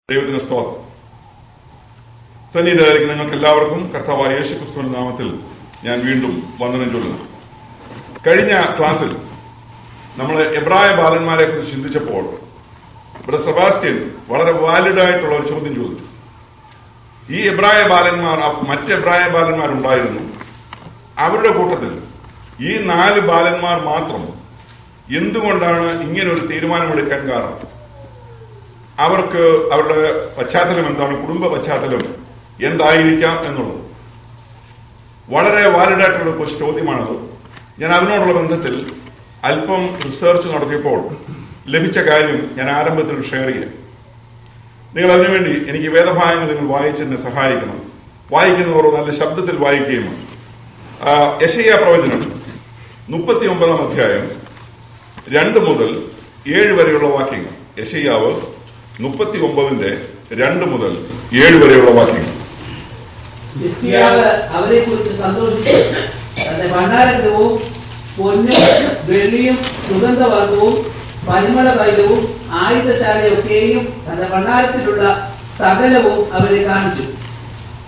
ദൈവത്തിന് സ്തോത്രം. സന്നിഹിതരായിരിക്കും നിങ്ങൾക്ക് എല്ലാവർക്കും കർത്താവായ യേശുക്രിസ്തുവിന്റെ നാമത്തിൽ ഞാൻ വീണ്ടും വന്ദനം ചൊല്ലുന്നു. കഴിഞ്ഞ ക്ലാസ്സിൽ നമ്മൾ എബ്രായ ബാലന്മാരെ കുറിച്ച് ചിന്തിച്ചപ്പോൾ ബ്രദർ സെബാസ്റ്റ്യൻ വളരെ വാലിഡായിട്ടുള്ള ഒരു ചോദ്യം ചോദിച്ചു. ഈ എബ്രായ ബാലന്മാർ മറ്റ് എബ്രായ ബാലന്മാരുണ്ടായിരുന്നു. അവരുടെ കൂട്ടത്തിൽ ഈ 4 ബാലന്മാർ മാത്രം എന്തുകൊണ്ടാണ് ഇങ്ങനെ ഒരു തീരുമാനമെടുക്കാൻ കാരണം? അവർക്ക് അവരുടെ പശ്ചാത്തലം എന്താണ്, കുടുംബ പശ്ചാത്തലം എന്തായിരിക്കാം എന്നുള്ളത് വളരെ വാലിഡായിട്ടുള്ള ചോദ്യമാണത്. ഞാൻ അതിനോടുള്ള ബന്ധത്തിൽ അല്പം റിസർച്ച് നടത്തിയപ്പോൾ ലഭിച്ച കാര്യം ഞാൻ ആരംഭത്തിൽ ഷെയർ ചെയ്യാം. നിങ്ങൾ അതിനുവേണ്ടി എനിക്ക് വേദഭാഗങ്ങൾ നിങ്ങൾ വായിച്ചെന്നെ സഹായിക്കണം. വായിക്കുന്നവർ നല്ല ശബ്ദത്തിൽ വായിക്കുകയും. യെശയ്യാ പ്രവചനം 39-ാം അധ്യായം 2 മുതൽ 7 വരെയുള്ള വാക്യങ്ങൾ. യെശയ്യാവ് 39-ന്റെ 2 മുതൽ 7 വരെയുള്ള വാക്യങ്ങൾ. അവരെ കുറിച്ച് സന്തോഷിച്ചു. തന്റെ ഭണ്ഡാരവും പൊന്നും വെള്ളിയും സുഗന്ധവർഗവും പരിമള തൈലവും ആയുധശാലയൊക്കെയും തന്റെ ഭണ്ഡാരത്തിലുള്ള സകലവും അവരെ കാണിച്ചു.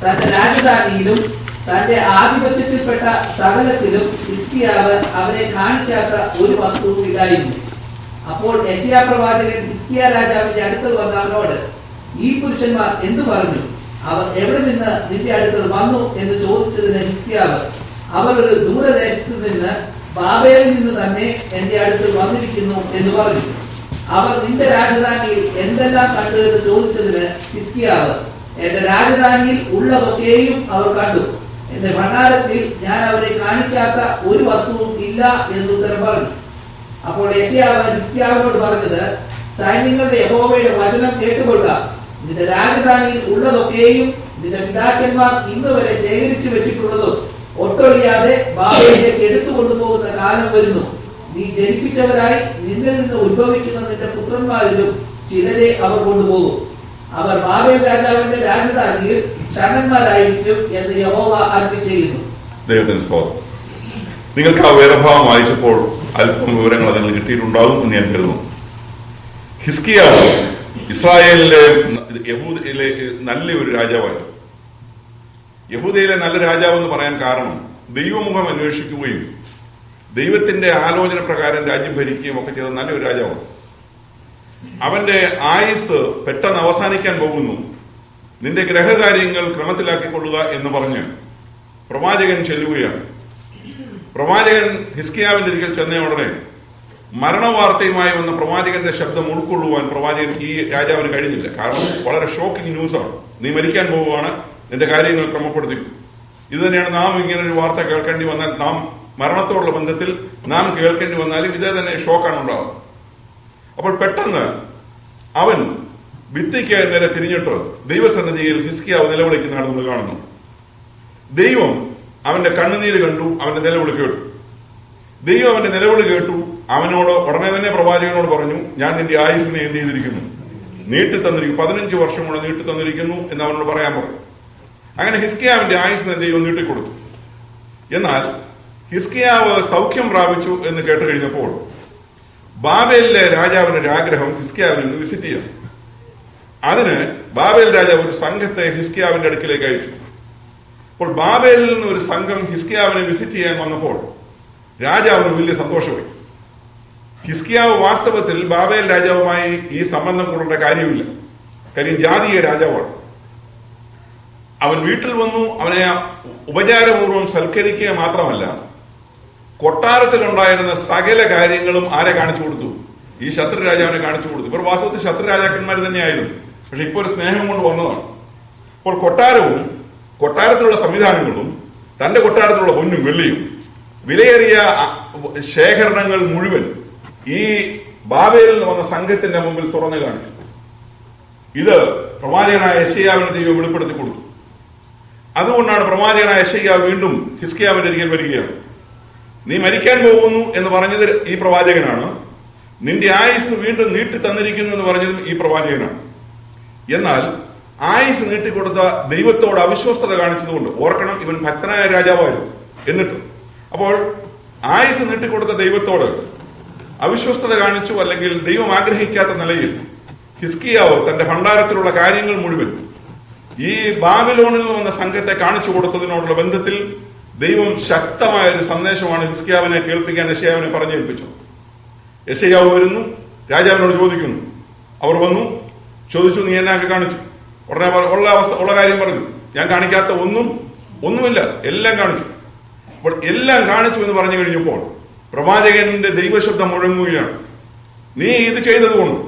തന്റെ രാജധാനിയിലും തന്റെ ആധിപത്യത്തിൽപ്പെട്ട സകലത്തിലും ഹിസ്കിയാവ് അവരെ കാണിക്കാത്ത ഒരു വസ്തുവും ഇല്ലായിരുന്നു. അപ്പോൾ യെശയ്യാ പ്രവാചകൻ ഹിസ്കിയാ രാജാവിന്റെ അടുക്കൽ വന്ന അവനോട്, ഈ പുരുഷന്മാർ എന്തു പറഞ്ഞു? അവർ എവിടെ നിന്ന് നിന്റെ അടുക്കൽ വന്നു എന്ന് ചോദിച്ചതിന് ഹിസ്കിയാവ്, അവർ ഒരു ദൂരദേശത്ത് നിന്ന് ബാബേലിൽ നിന്ന് തന്നെ എന്റെ അടുക്കൽ വന്നിരിക്കുന്നു എന്ന് പറഞ്ഞു. അവർ നിന്റെ രാജധാനിയിൽ എന്തെല്ലാം കണ്ടു എന്ന് ചോദിച്ചതിന് ഹിസ്കിയാവ്, എന്റെ രാജധാനിയിൽ ഉള്ളതൊക്കെയും അവർ കണ്ടു. എന്റെ ഭണ്ഡാരത്തിൽ ഞാൻ അവരെ കാണിക്കാത്ത ഒരു വസ്തുവും ഇല്ല എന്ന് ഉത്തരം പറഞ്ഞു. അപ്പോൾ യെശയ്യാവ് ഹിസ്കിയാവിനോട് പറഞ്ഞത്, സൈന്യങ്ങളുടെ യഹോവയുടെ വചനം കേട്ടുകൊള്ളുക. നിന്റെ രാജധാനിയിൽ ഉള്ളതൊക്കെയും നിന്റെ പിതാക്കന്മാർ ഇന്ന് വരെ ശേഖരിച്ചു വെച്ചിട്ടുള്ളതും ഒട്ടൊഴിയാതെ ബാബേലിലേക്ക് എടുത്തു കൊണ്ടുപോകുന്ന കാലം വരുന്നു. നീ ജനിപ്പിച്ചവരായി നിന്നിൽ നിന്ന് ഉത്ഭവിക്കുന്ന നിന്റെ പുത്രന്മാരിലും ചിലരെ അവർ കൊണ്ടുപോകും. അവർ ബാബേൽ രാജാവിന്റെ രാജധാനിയിൽ ഷണ്ഡന്മാരായിരിക്കും എന്ന് യഹോവ അരുളി ചെയ്യുന്നു. ദൈവത്തിന് സ്തോത്രം. നിങ്ങൾക്ക് ആ വേദഭാഗം വായിച്ചപ്പോൾ അല്പം വിവരങ്ങൾ അതിന് കിട്ടിയിട്ടുണ്ടാകും എന്ന് ഞാൻ കരുതുന്നു. ഹിസ്കിയാവ് ഇസ്രായേലിലെ യഹൂദയിലെ നല്ലൊരു രാജാവായിരുന്നു. യഹൂദയിലെ നല്ല രാജാവ് എന്ന് പറയാൻ കാരണം ദൈവമുഖം അന്വേഷിക്കുകയും ദൈവത്തിന്റെ ആലോചന പ്രകാരം രാജ്യം ഭരിക്കുകയും ഒക്കെ ചെയ്ത നല്ലൊരു രാജാവാണ്. അവന്റെ ആയുസ് പെട്ടെന്ന് അവസാനിക്കാൻ പോകുന്നു. നിന്റെ ഗ്രഹകാര്യങ്ങൾ ക്രമത്തിലാക്കിക്കൊള്ളുക എന്ന് പറഞ്ഞ് പ്രവാചകൻ ചെല്ലുകയാണ്. പ്രവാചകൻ ഹിസ്കിയാവിന്റെ ഒരിക്കൽ ചെന്ന ഉടനെ മരണവാർത്തയുമായി വന്ന പ്രവാചകന്റെ ശബ്ദം ഉൾക്കൊള്ളുവാൻ പ്രവാചകൻ ഈ രാജാവിന് കഴിഞ്ഞില്ല. കാരണം വളരെ ഷോക്കിംഗ് ന്യൂസാണ്. നീ മരിക്കാൻ പോവുകയാണ്, നിന്റെ കാര്യങ്ങൾ ക്രമപ്പെടുത്തിക്കും. ഇത് തന്നെയാണ് നാം ഇങ്ങനെ ഒരു വാർത്ത കേൾക്കേണ്ടി വന്നാൽ, നാം മരണത്തോടുള്ള ബന്ധത്തിൽ നാം കേൾക്കേണ്ടി വന്നാലും ഇതേ തന്നെ ഷോക്കാണ് ഉണ്ടാവുക. അപ്പോൾ പെട്ടെന്ന് അവൻ ഭിത്തിക്ക് നേരെ തിരിഞ്ഞിട്ട് ദൈവസന്നിധിയിൽ ഹിസ്കിയാവ് നിലവിളിക്കുന്നതാണ് നമ്മൾ കാണുന്നു. ദൈവം അവന്റെ കണ്ണുനീര് കണ്ടു, അവന്റെ നിലവിളി കേട്ടു. ദൈവം അവന്റെ നിലവിളി കേട്ടു. അവനോട് ഉടനെ തന്നെ പ്രവാചകനോട് പറഞ്ഞു, ഞാൻ നിന്റെ ആയുസിനെ എന്ത് ചെയ്തിരിക്കുന്നു? നീട്ടി തന്നിരിക്കുന്നു. 15 വർഷം കൂടെ നീട്ടി തന്നിരിക്കുന്നു എന്ന് അവനോട് പറയാൻ പറഞ്ഞു. അങ്ങനെ ഹിസ്കിയാവിന്റെ ആയുസിനെ ദൈവം നീട്ടിക്കൊടുത്തു. എന്നാൽ ഹിസ്കിയാവ് സൗഖ്യം പ്രാപിച്ചു എന്ന് കേട്ട് കഴിഞ്ഞപ്പോൾ ബാബേലിലെ രാജാവിന്റെ ഒരു ആഗ്രഹം ഹിസ്കിയാവിനെ ഒന്ന് വിസിറ്റ് ചെയ്യണം. അതിന് ബാബേൽ രാജാവ് ഒരു സംഘത്തെ ഹിസ്കിയാവിന്റെ അടുക്കിലേക്ക് അയച്ചു. അപ്പോൾ ബാബേലിൽ നിന്ന് ഒരു സംഘം ഹിസ്കിയാവിനെ വിസിറ്റ് ചെയ്യാൻ വന്നപ്പോൾ രാജാവിന് വലിയ സന്തോഷമായി. ഹിസ്കിയാവ് വാസ്തവത്തിൽ ബാബേൽ രാജാവുമായി ഈ സംബന്ധം കൊണ്ട കാര്യമില്ല. കാര്യം ജാതീയ രാജാവാണ്. അവൻ വീട്ടിൽ വന്നു, അവനെ ഉപചാരപൂർവ്വം സൽക്കരിക്കുക മാത്രമല്ല, കൊട്ടാരത്തിലുണ്ടായിരുന്ന സകല കാര്യങ്ങളും ആരെ കാണിച്ചു കൊടുത്തു? ഈ ശത്രു രാജാവിനെ കാണിച്ചു കൊടുത്തു. ഇവർ വാസ്തവത്തിൽ ശത്രു രാജാക്കന്മാർ തന്നെയായിരുന്നു. പക്ഷെ ഇപ്പോൾ ഒരു സ്നേഹം കൊണ്ട് വന്നതാണ്. അപ്പോൾ കൊട്ടാരത്തിലുള്ള സംവിധാനങ്ങളും തന്റെ കൊട്ടാരത്തിലുള്ള പൊന്നും വെള്ളിയും വിലയേറിയ ശേഖരണങ്ങൾ മുഴുവൻ ഈ ബാബേലിൽ നിന്ന് വന്ന സംഘത്തിന്റെ മുമ്പിൽ തുറന്നു കാണിച്ചു. ഇത് പ്രവാചകനായ യെശയ്യാവിന് ദൈവം വെളിപ്പെടുത്തി കൊടുത്തു. അതുകൊണ്ടാണ് പ്രവാചകനായ യെശയ്യാവ് വീണ്ടും ഹിസ്കിയാവിന്റെ അരികിൽ വരികയാണ്. നീ മരിക്കാൻ പോകുന്നു എന്ന് പറഞ്ഞത് ഈ പ്രവാചകനാണ്. നിന്റെ ആയുസ് വീണ്ടും നീട്ടി തന്നിരിക്കുന്നു എന്ന് പറഞ്ഞതും ഈ പ്രവാചകനാണ്. എന്നാൽ ആയുസ് നീട്ടിക്കൊടുത്ത ദൈവത്തോട് അവിശ്വസ്തത കാണിച്ചതുകൊണ്ട്, ഓർക്കണം, ഇവൻ ഭക്തനായ രാജാവായിരുന്നു. എന്നിട്ട് അപ്പോൾ ആയുസ് നീട്ടിക്കൊടുത്ത ദൈവത്തോട് അവിശ്വസ്തത കാണിച്ചു, അല്ലെങ്കിൽ ദൈവം ആഗ്രഹിക്കാത്ത നിലയിൽ ഹിസ്കിയാവ് തന്റെ ഭണ്ഡാരത്തിലുള്ള കാര്യങ്ങൾ മുഴുവൻ ഈ ബാബിലോണിൽ നിന്ന് വന്ന സംഘത്തെ കാണിച്ചു കൊടുത്തതിനോടുള്ള ബന്ധത്തിൽ ദൈവം ശക്തമായ ഒരു സന്ദേശമാണ് ഹിസ്കിയാവിനെ കേൾപ്പിക്കാൻ യെശയ്യാവിനെ പറഞ്ഞേൽപ്പിച്ചു. യെശയ്യാവ് വരുന്നു, രാജാവിനോട് ചോദിക്കുന്നു. അവർ വന്നു, ചോദിച്ചു, നീ എന്നാക്കി കാണിച്ചു? ഉടനെ ഉള്ള കാര്യം പറഞ്ഞു, ഞാൻ കാണിക്കാത്ത ഒന്നുമില്ല, എല്ലാം കാണിച്ചു. അപ്പോൾ എല്ലാം കാണിച്ചു എന്ന് പറഞ്ഞു കഴിഞ്ഞപ്പോൾ പ്രവാചകന്റെ ദൈവശബ്ദം മുഴങ്ങുകയാണ്. നീ ഇത് ചെയ്തതുകൊണ്ട്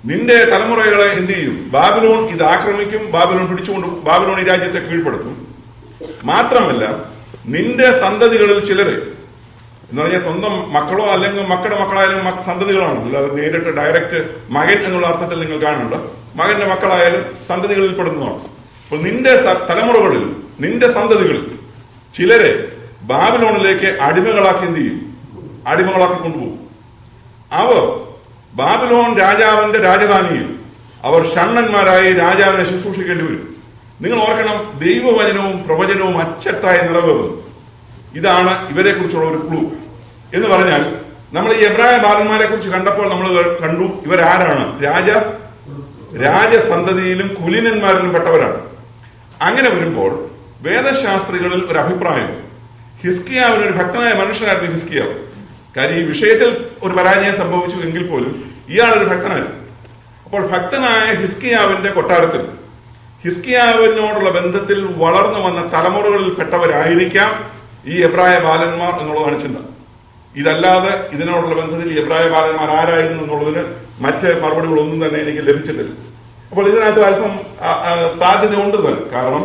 നിന്റെ തലമുറകളെ എന്ത് ചെയ്യും? ബാബിലോൺ ഇത് ആക്രമിക്കും, ബാബിലോൺ പിടിച്ചുകൊണ്ട് ബാബിലോൺ ഈ രാജ്യത്തെ കീഴ്പ്പെടുത്തും. മാത്രമല്ല നിന്റെ സന്തതികളിൽ ചിലരെ എന്ന് പറഞ്ഞാൽ സ്വന്തം മക്കളോ അല്ലെങ്കിൽ മക്കളുടെ മക്കളായാലും സന്തതികളാണ്, അല്ലാതെ നേരിട്ട് ഡയറക്റ്റ് മകൻ എന്നുള്ള അർത്ഥത്തിൽ നിങ്ങൾ കാണുന്നുണ്ട്. മകന്റെ മക്കളായാലും സന്തതികളിൽ പെടുന്നതാണ്. അപ്പോൾ നിന്റെ തലമുറകളിൽ നിന്റെ സന്തതികളിൽ ചിലരെ ബാബിലോണിലേക്ക് അടിമകളാക്കി എന്ത് ചെയ്യും? അടിമകളാക്കി കൊണ്ടുപോകും. അവർ ബാബിലോൺ രാജാവിന്റെ രാജധാനിയിൽ അവർ ഷണ്ണന്മാരായി രാജാവിനെ ശുശ്രൂഷിക്കേണ്ടി വരും. നിങ്ങൾ ഓർക്കണം, ദൈവവചനവും പ്രവചനവും അച്ചട്ടായി നിലവേറുന്നു. ഇതാണ് ഇവരെ കുറിച്ചുള്ള ഒരു ക്ലൂ. എന്ന് പറഞ്ഞാൽ നമ്മൾ ഈ എബ്രായ ബാലന്മാരെ കുറിച്ച് കണ്ടപ്പോൾ നമ്മൾ കണ്ടു ഇവരാരാണ്? രാജസന്തതിയിലും കുലീനന്മാരിലും പെട്ടവരാണ്. അങ്ങനെ വരുമ്പോൾ വേദശാസ്ത്രികളിൽ ഒരു അഭിപ്രായം, ഹിസ്കിയാവിന് ഒരു ഭക്തനായ മനുഷ്യനായിരുന്നു ഹിസ്കിയാവ്. കാര്യം ഈ വിഷയത്തിൽ ഒരു പരാജയം സംഭവിച്ചു എങ്കിൽ പോലും ഇയാളൊരു ഭക്തനായിരുന്നു. അപ്പോൾ ഭക്തനായ ഹിസ്കിയാവിന്റെ കൊട്ടാരത്തിൽ ഹിസ്കിയാവിനോടുള്ള ബന്ധത്തിൽ വളർന്നു വന്ന തലമുറകളിൽ പെട്ടവരായിരിക്കാം ഈ എബ്രായ ബാലന്മാർ എന്നുള്ളതാണ് ചിന്ത. ഇതല്ലാതെ ഇതിനോടുള്ള ബന്ധത്തിൽ ഈ എബ്രായ ബാലന്മാർ ആരായിരുന്നു എന്നുള്ളതിന് മറ്റ് മറുപടികളൊന്നും തന്നെ എനിക്ക് ലഭിച്ചിട്ടില്ല. അപ്പോൾ ഇതിനകത്ത് അല്പം സാധ്യത ഉണ്ട് തന്നെ. കാരണം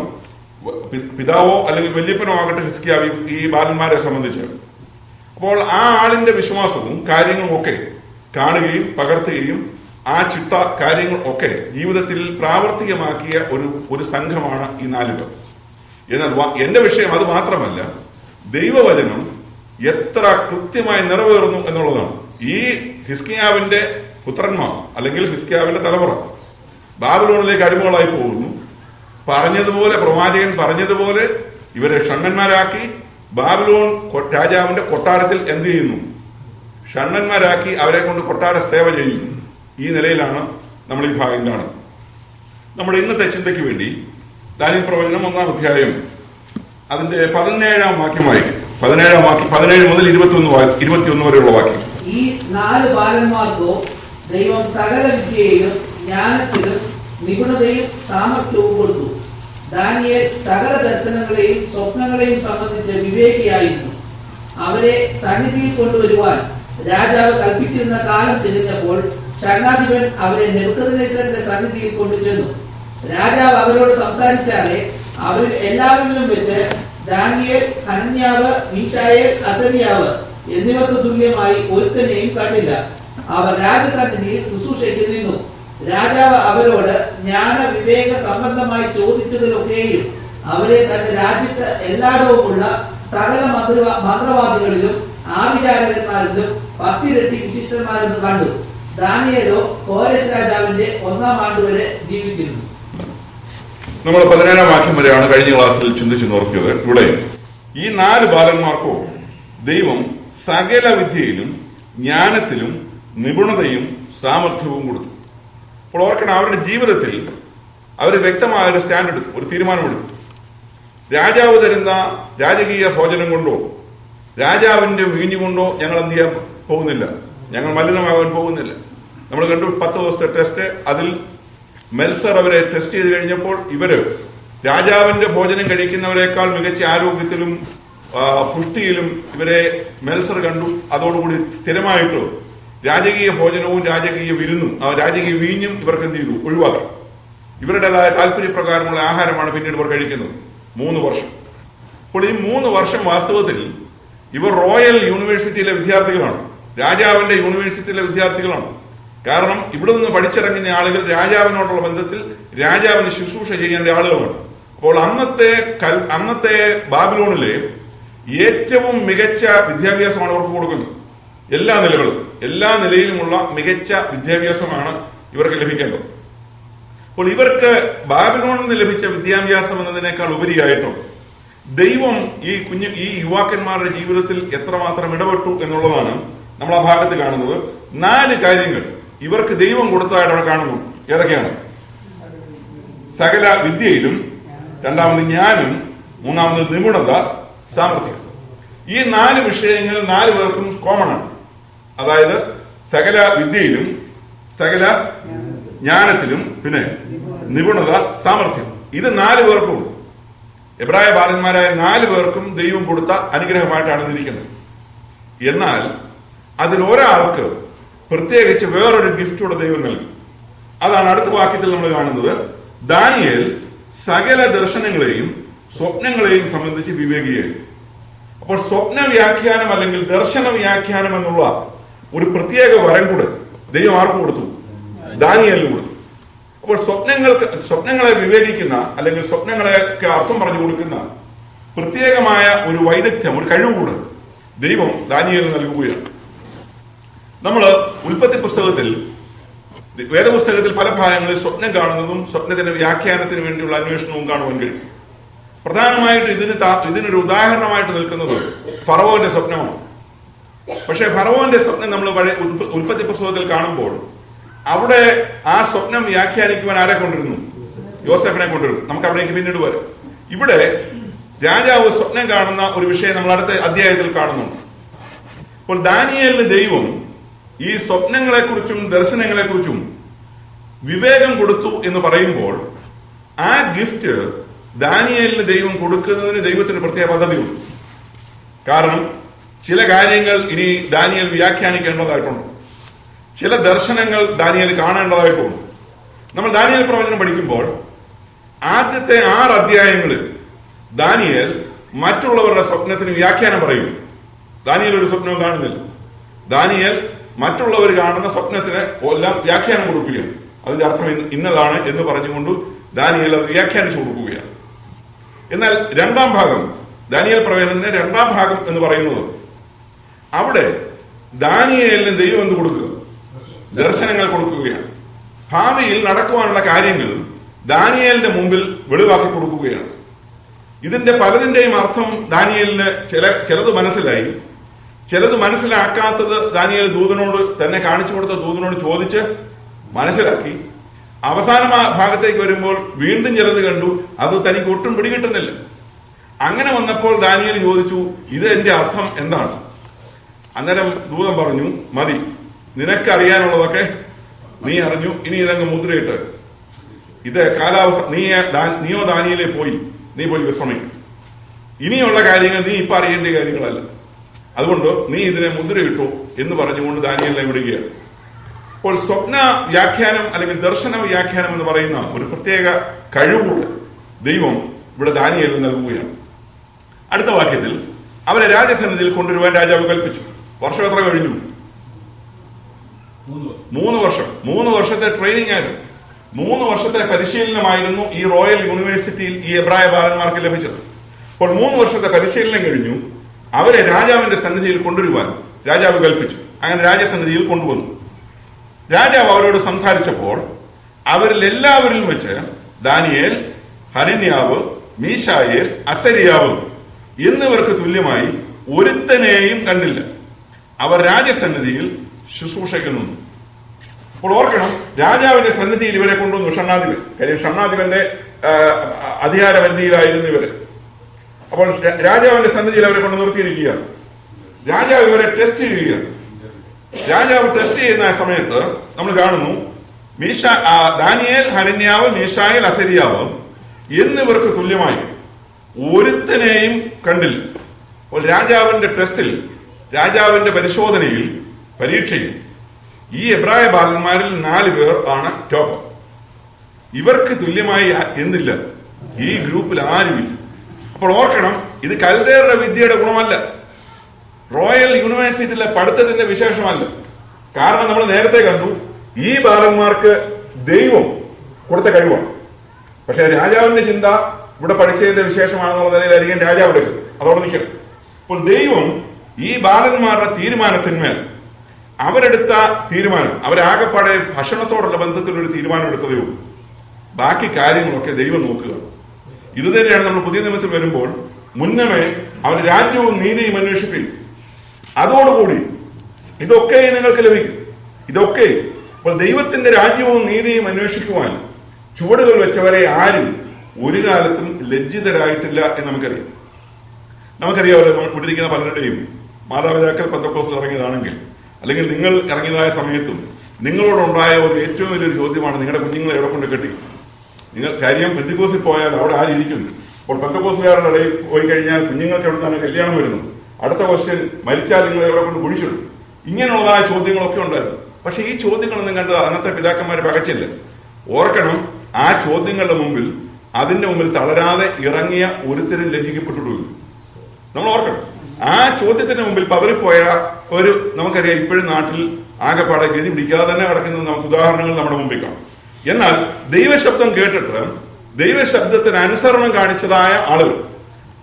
പിതാവോ അല്ലെങ്കിൽ വല്യപ്പനോ ആകട്ടെ ഹിസ്കിയാവ് ഈ ബാലന്മാരെ സംബന്ധിച്ച്. അപ്പോൾ ആ ആളിന്റെ വിശ്വാസവും കാര്യങ്ങളും ഒക്കെ കാണുകയും പകർത്തുകയും ആ ചിട്ട കാര്യങ്ങൾ ഒക്കെ ജീവിതത്തിൽ പ്രാവർത്തികമാക്കിയ ഒരു സംഘമാണ് ഈ 4 പേർ. എന്നാൽ എന്റെ വിഷയം അത് മാത്രമല്ല, ദൈവവചനം എത്ര കൃത്യമായി നിറവേറുന്നു എന്നുള്ളതാണ്. ഈ ഹിസ്കിയാവിന്റെ പുത്രന്മാർ അല്ലെങ്കിൽ ഹിസ്കിയാവിന്റെ തലമുറ ബാബിലോണിലേക്ക് അടിമകളായി പോകുന്നു. പറഞ്ഞതുപോലെ പ്രവാചകൻ പറഞ്ഞതുപോലെ ഇവരെ ഷണ്ണന്മാരാക്കി ബാബിലോൺ രാജാവിന്റെ കൊട്ടാരത്തിൽ എന്ത് ചെയ്യുന്നു? ഷണ്ണന്മാരാക്കി അവരെ കൊണ്ട് കൊട്ടാര സേവ ചെയ്യുന്നു. ഈ നിലയിലാണ് നമ്മൾ ഈ ഭാഗം കാണുന്നത്. നമ്മുടെ ഇന്നത്തെ ചിന്തയ്ക്ക് വേണ്ടി ദാനിയേൽ പ്രവചനം 1-ാം അധ്യായം അതിന്റെ 17-ാം വാക്യം വായിക്കും. 17 മുതൽ 21 വരെയുള്ള വാക്യം. ഈ 4 ബാലന്മാർക്കോ ദൈവം സകല വിദ്യയിലും ജ്ഞാനത്തിലും നിപുണതയും സാമർത്ഥ്യവും കൊടുത്തു. ദാനിയേൽ സകല ദർശനങ്ങളെയും സ്വപ്നങ്ങളെയും സംബന്ധിച്ച് വിവേകിയായിരുന്നു. അവരെ സന്നിധിയിൽ കൊണ്ടുവരുവാൻ രാജാവ് കൽപ്പിച്ചിരുന്ന കാലം തിരിഞ്ഞപ്പോൾ ഷണ്ഡാധിപൻ അവരെ നെബൂഖദ്നേസറിന്റെ സന്നിധിയിൽ കൊണ്ടുചെന്നു. രാജാവ് അവരോട് സംസാരിച്ചാലേ അവരിൽ എല്ലാവരിലും വെച്ച് ദാനിയേൽ, ഹനന്യാവ്, മീശായേൽ, അസരിയാവ് എന്നിവർക്ക് തുല്യമായി ഒരുത്തനെയും കണ്ടില്ല. അവർ രാജസന്നിധിയിൽ ശുശ്രൂഷയ്ക്ക് നിന്നു. രാജാവ് അവരോട് ജ്ഞാന വിവേക സംബന്ധമായി ചോദിച്ചതിലൊക്കെയും അവരെ തന്റെ രാജ്യത്ത് എല്ലായിടവുമുള്ള സകല മന്ത്രവാദികളിലും ആഭിചാരകന്മാരിലും 10 ഇരട്ടി വിശിഷ്ടന്മാരെന്ന് കണ്ടു. ദാനിയേലോ കോരേശ് രാജാവിന്റെ 1-ാം ആണ്ട് വരെ ജീവിച്ചിരുന്നു. നമ്മൾ 17-ാം വാക്യം വരെയാണ് കഴിഞ്ഞ ക്ലാസ്സിൽ ചിന്തിച്ചു നോക്കിയത്. ഇവിടെ ഈ 4 ബാലന്മാർക്കോ ദൈവം സകല വിദ്യയിലും ജ്ഞാനത്തിലും നിപുണതയും സാമർഥ്യവും കൊടുത്തു. അപ്പോൾ ഓർക്കണം, അവരുടെ ജീവിതത്തിൽ അവർ വ്യക്തമായ ഒരു സ്റ്റാൻഡ് എടുത്തു, ഒരു തീരുമാനമെടുത്തു. രാജാവ് തരുന്ന രാജകീയ ഭോജനം കൊണ്ടോ രാജാവിന്റെ വീഞ്ഞു കൊണ്ടോ ഞങ്ങൾ എന്ത് ചെയ്യാൻ പോകുന്നില്ല, ഞങ്ങൾ മലിനമാകാൻ പോകുന്നില്ല. നമ്മൾ കണ്ടു 10 ദിവസത്തെ ടെസ്റ്റ്. അതിൽ മെൽസർ അവരെ ടെസ്റ്റ് ചെയ്ത് കഴിഞ്ഞപ്പോൾ ഇവര് രാജാവിന്റെ ഭോജനം കഴിക്കുന്നവരെക്കാൾ മികച്ച ആരോഗ്യത്തിലും പുഷ്ടിയിലും ഇവരെ മെൽസർ കണ്ടു. അതോടുകൂടി സ്ഥിരമായിട്ട് രാജകീയ ഭോജനവും രാജകീയ വിരുന്നും രാജകീയ വീഞ്ഞും ഇവർക്ക് എന്ത് ചെയ്തു? ഒഴിവാക്കി. ഇവരുടേതായ താല്പര്യപ്രകാരമുള്ള ആഹാരമാണ് പിന്നീട് ഇവർ കഴിക്കുന്നത് 3 വർഷം. അപ്പോൾ ഈ 3 വർഷം വാസ്തവത്തിൽ ഇവർ റോയൽ യൂണിവേഴ്സിറ്റിയിലെ വിദ്യാർത്ഥികളാണ്, രാജാവിന്റെ യൂണിവേഴ്സിറ്റിയിലെ വിദ്യാർത്ഥികളാണ്. കാരണം ഇവിടെ നിന്ന് പഠിച്ചിറങ്ങുന്ന ആളുകൾ രാജാവിനോടുള്ള ബന്ധത്തിൽ രാജാവിന് ശുശ്രൂഷ ചെയ്യേണ്ട ആളുകളാണ്. അപ്പോൾ അന്നത്തെ ബാബിലോണിലെ ഏറ്റവും മികച്ച വിദ്യാഭ്യാസമാണ് അവർക്ക് കൊടുക്കുന്നത്. എല്ലാ നിലയിലുമുള്ള മികച്ച വിദ്യാഭ്യാസമാണ് ഇവർക്ക് ലഭിക്കേണ്ടത്. അപ്പോൾ ഇവർക്ക് ബാബിലോണിൽ നിന്ന് ലഭിച്ച വിദ്യാഭ്യാസം എന്നതിനേക്കാൾ ഉപരിയായിട്ടും ദൈവം ഈ യുവാക്കന്മാരുടെ ജീവിതത്തിൽ എത്രമാത്രം ഇടപെട്ടു എന്നുള്ളതാണ് നമ്മൾ ആ ഭാഗത്ത് കാണുന്നത്. 4 കാര്യങ്ങൾ ഇവർക്ക് ദൈവം കൊടുത്തതായിട്ട് അവിടെ കാണുന്നു. ഏതൊക്കെയാണ്? സകല വിദ്യയിലും, രണ്ടാമത് ജ്ഞാനം, മൂന്നാമത് നിപുണത, സാമർഥ്യം. ഈ 4 വിഷയങ്ങൾ 4 പേർക്കും കോമൺ ആണ്. അതായത് സകല വിദ്യയിലും, സകല ജ്ഞാനത്തിലും, പിന്നെ നിപുണത, സാമർഥ്യം. ഇത് 4 പേർക്കും, എബ്രായ ബാലന്മാരായ 4 പേർക്കും ദൈവം കൊടുത്ത അനുഗ്രഹമായിട്ടാണ് ഇതിരിക്കുന്നത്. എന്നാൽ അതിൽ ഒരാൾക്ക് പ്രത്യേകിച്ച് വേറൊരു ഗിഫ്റ്റ് കൂടെ ദൈവം നൽകി. അതാണ് അടുത്ത വാക്യത്തിൽ നമ്മൾ കാണുന്നത്. ദാനിയേൽ സകല ദർശനങ്ങളെയും സ്വപ്നങ്ങളെയും സംബന്ധിച്ച് വിവേകിയായി. അപ്പോൾ സ്വപ്ന വ്യാഖ്യാനം അല്ലെങ്കിൽ ദർശന വ്യാഖ്യാനം എന്നുള്ള ഒരു പ്രത്യേക വരം കൂടെ ദൈവം ആർക്കും കൊടുത്തു? ദാനിയേലിന് കൊടുത്തു. അപ്പോൾ സ്വപ്നങ്ങളെ വിവേചിക്കുന്ന അല്ലെങ്കിൽ സ്വപ്നങ്ങളെയൊക്കെ അർത്ഥം പറഞ്ഞു കൊടുക്കുന്ന പ്രത്യേകമായ ഒരു വൈദഗ്ധ്യം, ഒരു കഴിവുകൂടെ ദൈവം ദാനിയേലിന് നൽകുകയാണ്. നമ്മൾ ഉൽപ്പത്തി പുസ്തകത്തിൽ, വേദപുസ്തകത്തിൽ പല ഭാഗങ്ങളിൽ സ്വപ്നം കാണുന്നതും സ്വപ്നത്തിന്റെ വ്യാഖ്യാനത്തിന് വേണ്ടിയുള്ള അന്വേഷണവും കാണുവാൻ കഴിയും. പ്രധാനമായിട്ട് ഇതിനൊരു ഉദാഹരണമായിട്ട് നിൽക്കുന്നത് ഫറവോന്റെ സ്വപ്നമാണ്. പക്ഷെ ഫറവോന്റെ സ്വപ്നം നമ്മൾ ഉൽപ്പത്തി പുസ്തകത്തിൽ കാണുമ്പോൾ അവിടെ ആ സ്വപ്നം വ്യാഖ്യാനിക്കുവാൻ ആരെ കൊണ്ടിരുന്നു? യോസേഫിനെ കൊണ്ടിരുന്നു. നമുക്ക് അവിടേക്ക് പിന്നീട് വരും. ഇവിടെ രാജാവ് സ്വപ്നം കാണുന്ന ഒരു വിഷയം നമ്മൾ അടുത്ത അധ്യായത്തിൽ കാണുന്നുണ്ട്. അപ്പോൾ ദാനിയേലിന് ദൈവം ഈ സ്വപ്നങ്ങളെക്കുറിച്ചും ദർശനങ്ങളെക്കുറിച്ചും വിവേകം കൊടുത്തു എന്ന് പറയുമ്പോൾ ആ ഗിഫ്റ്റ് ദാനിയേലിന് ദൈവം കൊടുക്കുന്നതിന് ദൈവത്തിന് പ്രത്യേക പദ്ധതിയുണ്ട്. കാരണം ചില കാര്യങ്ങൾ ഇനി ദാനിയേൽ വ്യാഖ്യാനിക്കേണ്ടതായിട്ടുണ്ട്. ചില ദർശനങ്ങൾ ദാനിയേൽ കാണേണ്ടതായിട്ടുണ്ട്. നമ്മൾ ദാനിയേൽ പ്രവചനം പഠിക്കുമ്പോൾ ആദ്യത്തെ 6 അധ്യായങ്ങളിൽ ദാനിയേൽ മറ്റുള്ളവരുടെ സ്വപ്നത്തിന് വ്യാഖ്യാനം പറയും. ദാനിയേൽ ഒരു സ്വപ്നവും കാണുന്നില്ല. ദാനിയേൽ മറ്റുള്ളവർ കാണുന്ന സ്വപ്നത്തിന് എല്ലാം വ്യാഖ്യാനം കൊടുക്കുകയാണ്. അതിന്റെ അർത്ഥം ഇന്നതാണ് എന്ന് പറഞ്ഞുകൊണ്ട് ദാനിയേൽ അത് വ്യാഖ്യാനിച്ചു കൊടുക്കുകയാണ്. എന്നാൽ രണ്ടാം ഭാഗം, ദാനിയേൽ പ്രവചനത്തിന്റെ 2ാം ഭാഗം എന്ന് പറയുന്നത്, അവിടെ ദാനിയേലിന് ദൈവം എന്ത് കൊടുക്കുക? ദർശനങ്ങൾ കൊടുക്കുകയാണ്. ഭാവിയിൽ നടക്കുവാനുള്ള കാര്യങ്ങൾ ദാനിയേലിന്റെ മുമ്പിൽ വെളിവാക്കി കൊടുക്കുകയാണ്. ഇതിന്റെ പലതിന്റെയും അർത്ഥം ദാനിയേലിന് ചിലത് മനസ്സിലായി, ചിലത് മനസ്സിലാക്കാത്തത് ദാനിയേൽ ദൂതനോട് തന്നെ കാണിച്ചു കൊടുത്ത ദൂതനോട് ചോദിച്ച് മനസ്സിലാക്കി. അവസാന ഭാഗത്തേക്ക് വരുമ്പോൾ വീണ്ടും ചിലത് കണ്ടു, അത് തനിക്ക് ഒട്ടും പിടികിട്ടുന്നില്ല. അങ്ങനെ വന്നപ്പോൾ ദാനിയേൽ ചോദിച്ചു, ഇത് എന്റെ അർത്ഥം എന്താണ്? അന്നേരം ദൂതൻ പറഞ്ഞു, മതി, നിനക്കറിയാനുള്ളതൊക്കെ നീ അറിഞ്ഞു, ഇനി ഇതങ്ങ് മുദ്രയിട്ട് ഇത് കാലാവസ്ഥ, നീയോ ദാനിയേലേ നീ പോയി വിശ്രമിക്കും. ഇനിയുള്ള കാര്യങ്ങൾ നീ ഇപ്പൊ അറിയേണ്ട കാര്യങ്ങളല്ല, അതുകൊണ്ട് നീ ഇതിനെ മുദ്രയിട്ടു എന്ന് പറഞ്ഞുകൊണ്ട് ദാനിയേലിനെ വിടുകയാണ്. അപ്പോൾ സ്വപ്ന വ്യാഖ്യാനം അല്ലെങ്കിൽ ദർശന വ്യാഖ്യാനം എന്ന് പറയുന്ന ഒരു പ്രത്യേക കഴിവുകൂടെ ദൈവം ഇവിടെ ദാനിയേലിന് നൽകുകയാണ്. അടുത്ത വാക്യത്തിൽ അവരെ രാജസന്നിധിയിൽ കൊണ്ടുവരുവാൻ രാജാവ് കൽപ്പിച്ചു. വർഷം എത്ര കഴിഞ്ഞു? 3 വർഷം. 3 വർഷത്തെ ട്രെയിനിങ് ആയിരുന്നു, 3 വർഷത്തെ പരിശീലനമായിരുന്നു ഈ റോയൽ യൂണിവേഴ്സിറ്റിയിൽ ഈ എബ്രായ ബാലന്മാർക്ക് ലഭിച്ചത്. അപ്പോൾ 3 വർഷത്തെ പരിശീലനം കഴിഞ്ഞു. അവരെ രാജാവിന്റെ സന്നിധിയിൽ കൊണ്ടുവരുവാൻ രാജാവ് കൽപ്പിച്ചു. അങ്ങനെ രാജസന്നിധിയിൽ കൊണ്ടുവന്നു. രാജാവ് അവരോട് സംസാരിച്ചപ്പോൾ അവരിൽ എല്ലാവരിലും വെച്ച് ദാനിയേൽ, ഹനന്യാവ്, മീശായേൽ, അസരിയാവ് എന്നിവർക്ക് തുല്യമായി ഒരുത്തനെയും കണ്ടില്ല. അവർ രാജസന്നിധിയിൽ ശുശ്രൂഷയ്ക്കുന്നു. അപ്പോൾ ഓർക്കണം, രാജാവിന്റെ സന്നിധിയിൽ ഇവരെ കൊണ്ടുവന്നു ഷണ്ണാധിപൻ. കാര്യം ഷണ്ണാധിപന്റെ അധികാര പരിധിയിലായിരുന്നു ഇവരെ. അപ്പോൾ രാജാവിന്റെ സന്നിധിയിൽ അവരെ കൊണ്ട് നിർത്തിയിരിക്കുകയാണ്. രാജാവ് ഇവരെ ടെസ്റ്റ് ചെയ്യുകയാണ്. രാജാവ് ടെസ്റ്റ് ചെയ്യുന്ന സമയത്ത് നമ്മൾ കാണുന്നു, ദാനിയേൽ, ഹനന്യാവ്, മീശായേൽ, അസരിയാവ് എന്നിവർക്ക് തുല്യമായി ഒരുത്തനെയും കണ്ടില്ല. അപ്പോൾ രാജാവിന്റെ ടെസ്റ്റിൽ, രാജാവിന്റെ പരിശോധനയിൽ, പരീക്ഷയിൽ ഈ എബ്രായ ബാലന്മാരിൽ 4 പേർ ആണ് ടോപ്പ്. ഇവർക്ക് തുല്യമായി എന്തില്ല, ഈ ഗ്രൂപ്പിൽ ആരുമില്ല. അപ്പോൾ ഓർക്കണം, ഇത് കൽദേറുടെ വിദ്യയുടെ ഗുണമല്ല, റോയൽ യൂണിവേഴ്സിറ്റിയിലെ പഠിത്തത്തിന്റെ വിശേഷമല്ല. കാരണം നമ്മൾ നേരത്തെ കണ്ടു, ഈ ബാലന്മാർക്ക് ദൈവം കൊടുത്ത കഴിവാണ്. പക്ഷെ രാജാവിന്റെ ചിന്ത ഇവിടെ പഠിച്ചതിന്റെ വിശേഷമാണെന്നുള്ള നിലയിലായിരിക്കും രാജാവ് എടുക്കുന്നത്. അതോടെ നിൽക്കണം. അപ്പോൾ ദൈവം ഈ ബാലന്മാരുടെ തീരുമാനത്തിന്മേൽ, അവരെടുത്ത തീരുമാനം, അവരാകെപ്പാടെ ഭക്ഷണത്തോടുള്ള ബന്ധത്തിൽ ഒരു തീരുമാനം എടുത്തതേ ഉള്ളൂ. ബാക്കി കാര്യങ്ങളൊക്കെ ദൈവം നോക്കുക. ഇത് തന്നെയാണ് നമ്മൾ പുതിയ നിയമത്തിൽ വരുമ്പോൾ, മുന്നമേ അവർ രാജ്യവും നീതിയും അന്വേഷിപ്പിക്കും, അതോടുകൂടി ഇതൊക്കെ നിങ്ങൾക്ക് ലഭിക്കും. ഇതൊക്കെ അപ്പോൾ ദൈവത്തിന്റെ രാജ്യവും നീതിയും അന്വേഷിക്കുവാൻ ചുവടുകൾ വെച്ചവരെ ആരും ഒരു കാലത്തും ലജ്ജിതരായിട്ടില്ല എന്ന് നമുക്കറിയാം. നമുക്കറിയാമല്ലോ, നമ്മൾ ഇവിടിരിക്കുന്ന പലരുടെയും മാതാപിതാക്കൾ പെന്തക്കോസ്തിൽ ഇറങ്ങിയതാണെങ്കിൽ, അല്ലെങ്കിൽ നിങ്ങൾ ഇറങ്ങിയതായ സമയത്തും നിങ്ങളോടുണ്ടായ ഒരു ഏറ്റവും വലിയൊരു ചോദ്യമാണ് നിങ്ങളുടെ കുഞ്ഞുങ്ങളെ എവിടെ കൊണ്ട് കെട്ടി. നിങ്ങൾ കാര്യം പെന്തക്കോസ്തിൽ പോയാൽ അവിടെ ആരിയ്ക്കുന്നു. അപ്പോൾ പെന്തക്കോസ്തുകാരുടെ ഇടയിൽ പോയി കഴിഞ്ഞാൽ കുഞ്ഞുങ്ങൾക്ക് എവിടെ തന്നെ കല്യാണം വരുന്നു. അടുത്ത ക്വസ്റ്റ്യൻ, മരിച്ചാൽ നിങ്ങൾ എവിടെ കൊണ്ട് കുഴിച്ചിടും. ഇങ്ങനെയുള്ളതായ ചോദ്യങ്ങളൊക്കെ ഉണ്ടായിരുന്നു. പക്ഷെ ഈ ചോദ്യങ്ങളൊന്നും കണ്ട് അന്നത്തെ പിതാക്കന്മാർ പകച്ചില്ല. ഓർക്കണം, ആ ചോദ്യങ്ങളുടെ മുമ്പിൽ, അതിന്റെ മുമ്പിൽ തളരാതെ ഇറങ്ങിയ ഒരുത്തരും ലജ്ജിക്കപ്പെട്ടിട്ടില്ല. നമ്മൾ ഓർക്കണം, ആ ചോദ്യത്തിന് മുമ്പിൽ പതറിപ്പോയ ഒരു, നമുക്കറിയാം ഇപ്പോഴും നാട്ടിൽ ആകെപ്പാടെ ഗതി പിടിക്കാതെ തന്നെ കിടക്കുന്ന നമുക്ക് ഉദാഹരണങ്ങൾ നമ്മുടെ മുമ്പിൽ കാണും. എന്നാൽ ദൈവശബ്ദം കേട്ടിട്ട് ദൈവശബ്ദത്തിന് അനുസരണം കാണിച്ചതായ ആളുകൾ,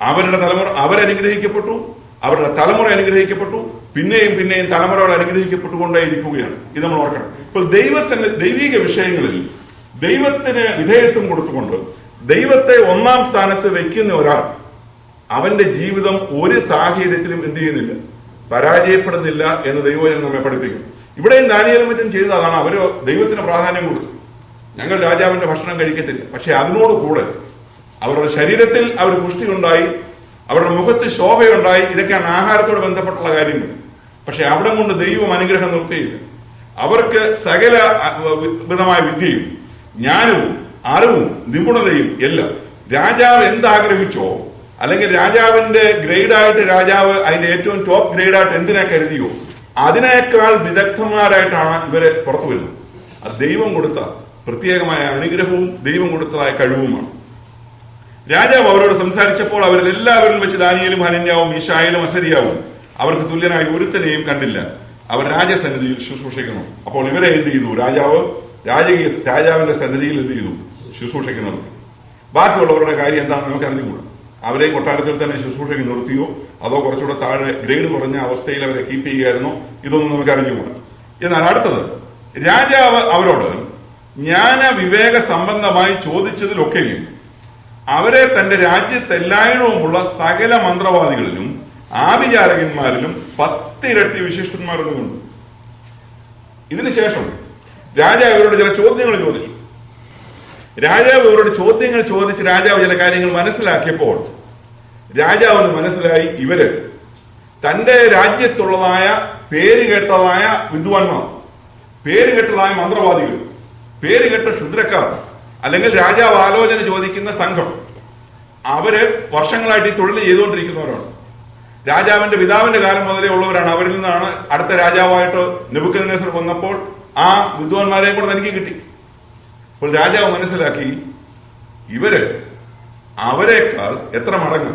അവരുടെ തലമുറ അവരനുഗ്രഹിക്കപ്പെട്ടു, അവരുടെ തലമുറ അനുഗ്രഹിക്കപ്പെട്ടു, പിന്നെയും പിന്നെയും തലമുറകൾ അനുഗ്രഹിക്കപ്പെട്ടുകൊണ്ടേ ഇരിക്കുകയാണ്. ഇത് നമ്മൾ ഓർക്കണം. ഇപ്പോൾ ദൈവിക വിഷയങ്ങളിൽ ദൈവത്തിന് വിധേയത്വം കൊടുത്തുകൊണ്ട് ദൈവത്തെ ഒന്നാം സ്ഥാനത്ത് വെക്കുന്ന ഒരാൾ അവന്റെ ജീവിതം ഒരു സാഹചര്യത്തിലും എന്ത് ചെയ്യുന്നില്ല, പരാജയപ്പെടുന്നില്ല എന്ന് ദൈവവചനം നമ്മെ പഠിപ്പിക്കും. ഇവിടെയും ദാനിയേലും മറ്റും ചെയ്തതാണ്. അവര് ദൈവത്തിന് പ്രാധാന്യം കൊടുത്തു. ഞങ്ങൾ രാജാവിന്റെ ഭക്ഷണം കഴിക്കത്തില്ല. പക്ഷെ അതിനോട് കൂടെ അവരുടെ ശരീരത്തിൽ അവർ പുഷ്ടിയുണ്ടായി, അവരുടെ മുഖത്ത് ശോഭയുണ്ടായി. ഇതൊക്കെയാണ് ആഹാരത്തോട് ബന്ധപ്പെട്ടുള്ള കാര്യങ്ങൾ. പക്ഷെ അവിടെ കൊണ്ട് ദൈവം അനുഗ്രഹം നിർത്തിയില്ല. അവർക്ക് സകല വിധമായ വിദ്യയും ജ്ഞാനവും അറിവും നിപുണതയും എല്ലാം രാജാവ് എന്താഗ്രഹിച്ചോ, അല്ലെങ്കിൽ രാജാവിന്റെ ഗ്രേഡായിട്ട് രാജാവ് അതിന്റെ ഏറ്റവും ടോപ്പ് ഗ്രേഡായിട്ട് എന്തിനെ കരുതിയോ അതിനേക്കാൾ വിദഗ്ധന്മാരായിട്ടാണ് ഇവരെ പുറത്തു വരുന്നത്. അത് ദൈവം കൊടുത്ത പ്രത്യേകമായ അനുഗ്രഹവും ദൈവം കൊടുത്തതായ കഴിവുമാണ്. രാജാവ് അവരോട് സംസാരിച്ചപ്പോൾ അവരിൽ എല്ലാവരിലും വെച്ച് ദാനിയേലും ഹനന്യാവും മീശായേലും അസരിയാവും അവർക്ക് തുല്യനായി ഒരുത്തനെയും കണ്ടില്ല. അവർ രാജസന്നിധിയിൽ ശുശ്രൂഷിക്കണം. അപ്പോൾ ഇവരെ എന്ത് ചെയ്തു? രാജാവിന്റെ സന്നിധിയിൽ എന്ത് ചെയ്തു? ശുശ്രൂഷയ്ക്ക് നിർത്തി. ബാക്കിയുള്ളവരുടെ കാര്യം എന്താണെന്ന് നമുക്ക് അറിഞ്ഞുകൂടാ. അവരെ കൊട്ടാരത്തിൽ തന്നെ ശുശ്രൂഷയ്ക്ക് നിർത്തിയോ, അതോ കുറച്ചുകൂടെ താഴെ ഗ്രേഡ് കുറഞ്ഞ അവസ്ഥയിൽ അവരെ കീപ്പ് ചെയ്യുകയായിരുന്നോ, ഇതൊന്നും നമുക്ക് അറിഞ്ഞുകൂടാ. എന്നാൽ അടുത്തത്, രാജാവ് അവരോട് ജ്ഞാന വിവേക സംബന്ധമായി ചോദിച്ചതിലൊക്കെയും അവരെ തന്റെ രാജ്യത്തെല്ലായിടവുമുള്ള സകല മന്ത്രവാദികളിലും ആഭിചാരകന്മാരിലും 10 ഇരട്ടി വിശിഷ്ടന്മാരെന്ന് കണ്ടു. ഇതിനുശേഷം രാജാവ് ഇവരോട് ചില ചോദ്യങ്ങൾ ചോദിച്ചു. രാജാവ് ഇവരോട് ചോദ്യങ്ങൾ ചോദിച്ച് രാജാവ് ചില കാര്യങ്ങൾ മനസ്സിലാക്കിയപ്പോൾ രാജാവിന് മനസ്സിലായി, ഇവര് തന്റെ രാജ്യത്തുള്ളതായ പേരുകേട്ടതായ വിദ്വാൻമാർ, പേരുകേട്ടതായ മന്ത്രവാദികൾ, പേരുകേട്ട ക്ഷുദ്രക്കാർ, അല്ലെങ്കിൽ രാജാവ് ആലോചന ചോദിക്കുന്ന സംഘം, അവര് വർഷങ്ങളായിട്ട് ഈ തൊഴിൽ ചെയ്തുകൊണ്ടിരിക്കുന്നവരാണ്. രാജാവിന്റെ പിതാവിന്റെ കാലം മുതലേ ഉള്ളവരാണ്. അവരിൽ നിന്നാണ് അടുത്ത രാജാവായിട്ട് നെബൂഖദ്നേസർ വന്നപ്പോൾ ആ വിദ്വാൻമാരെ കൂടെ തനിക്ക് കിട്ടി. അപ്പോൾ രാജാവ് മനസ്സിലാക്കി, ഇവര് അവരെക്കാൾ എത്ര മടങ്ങ്?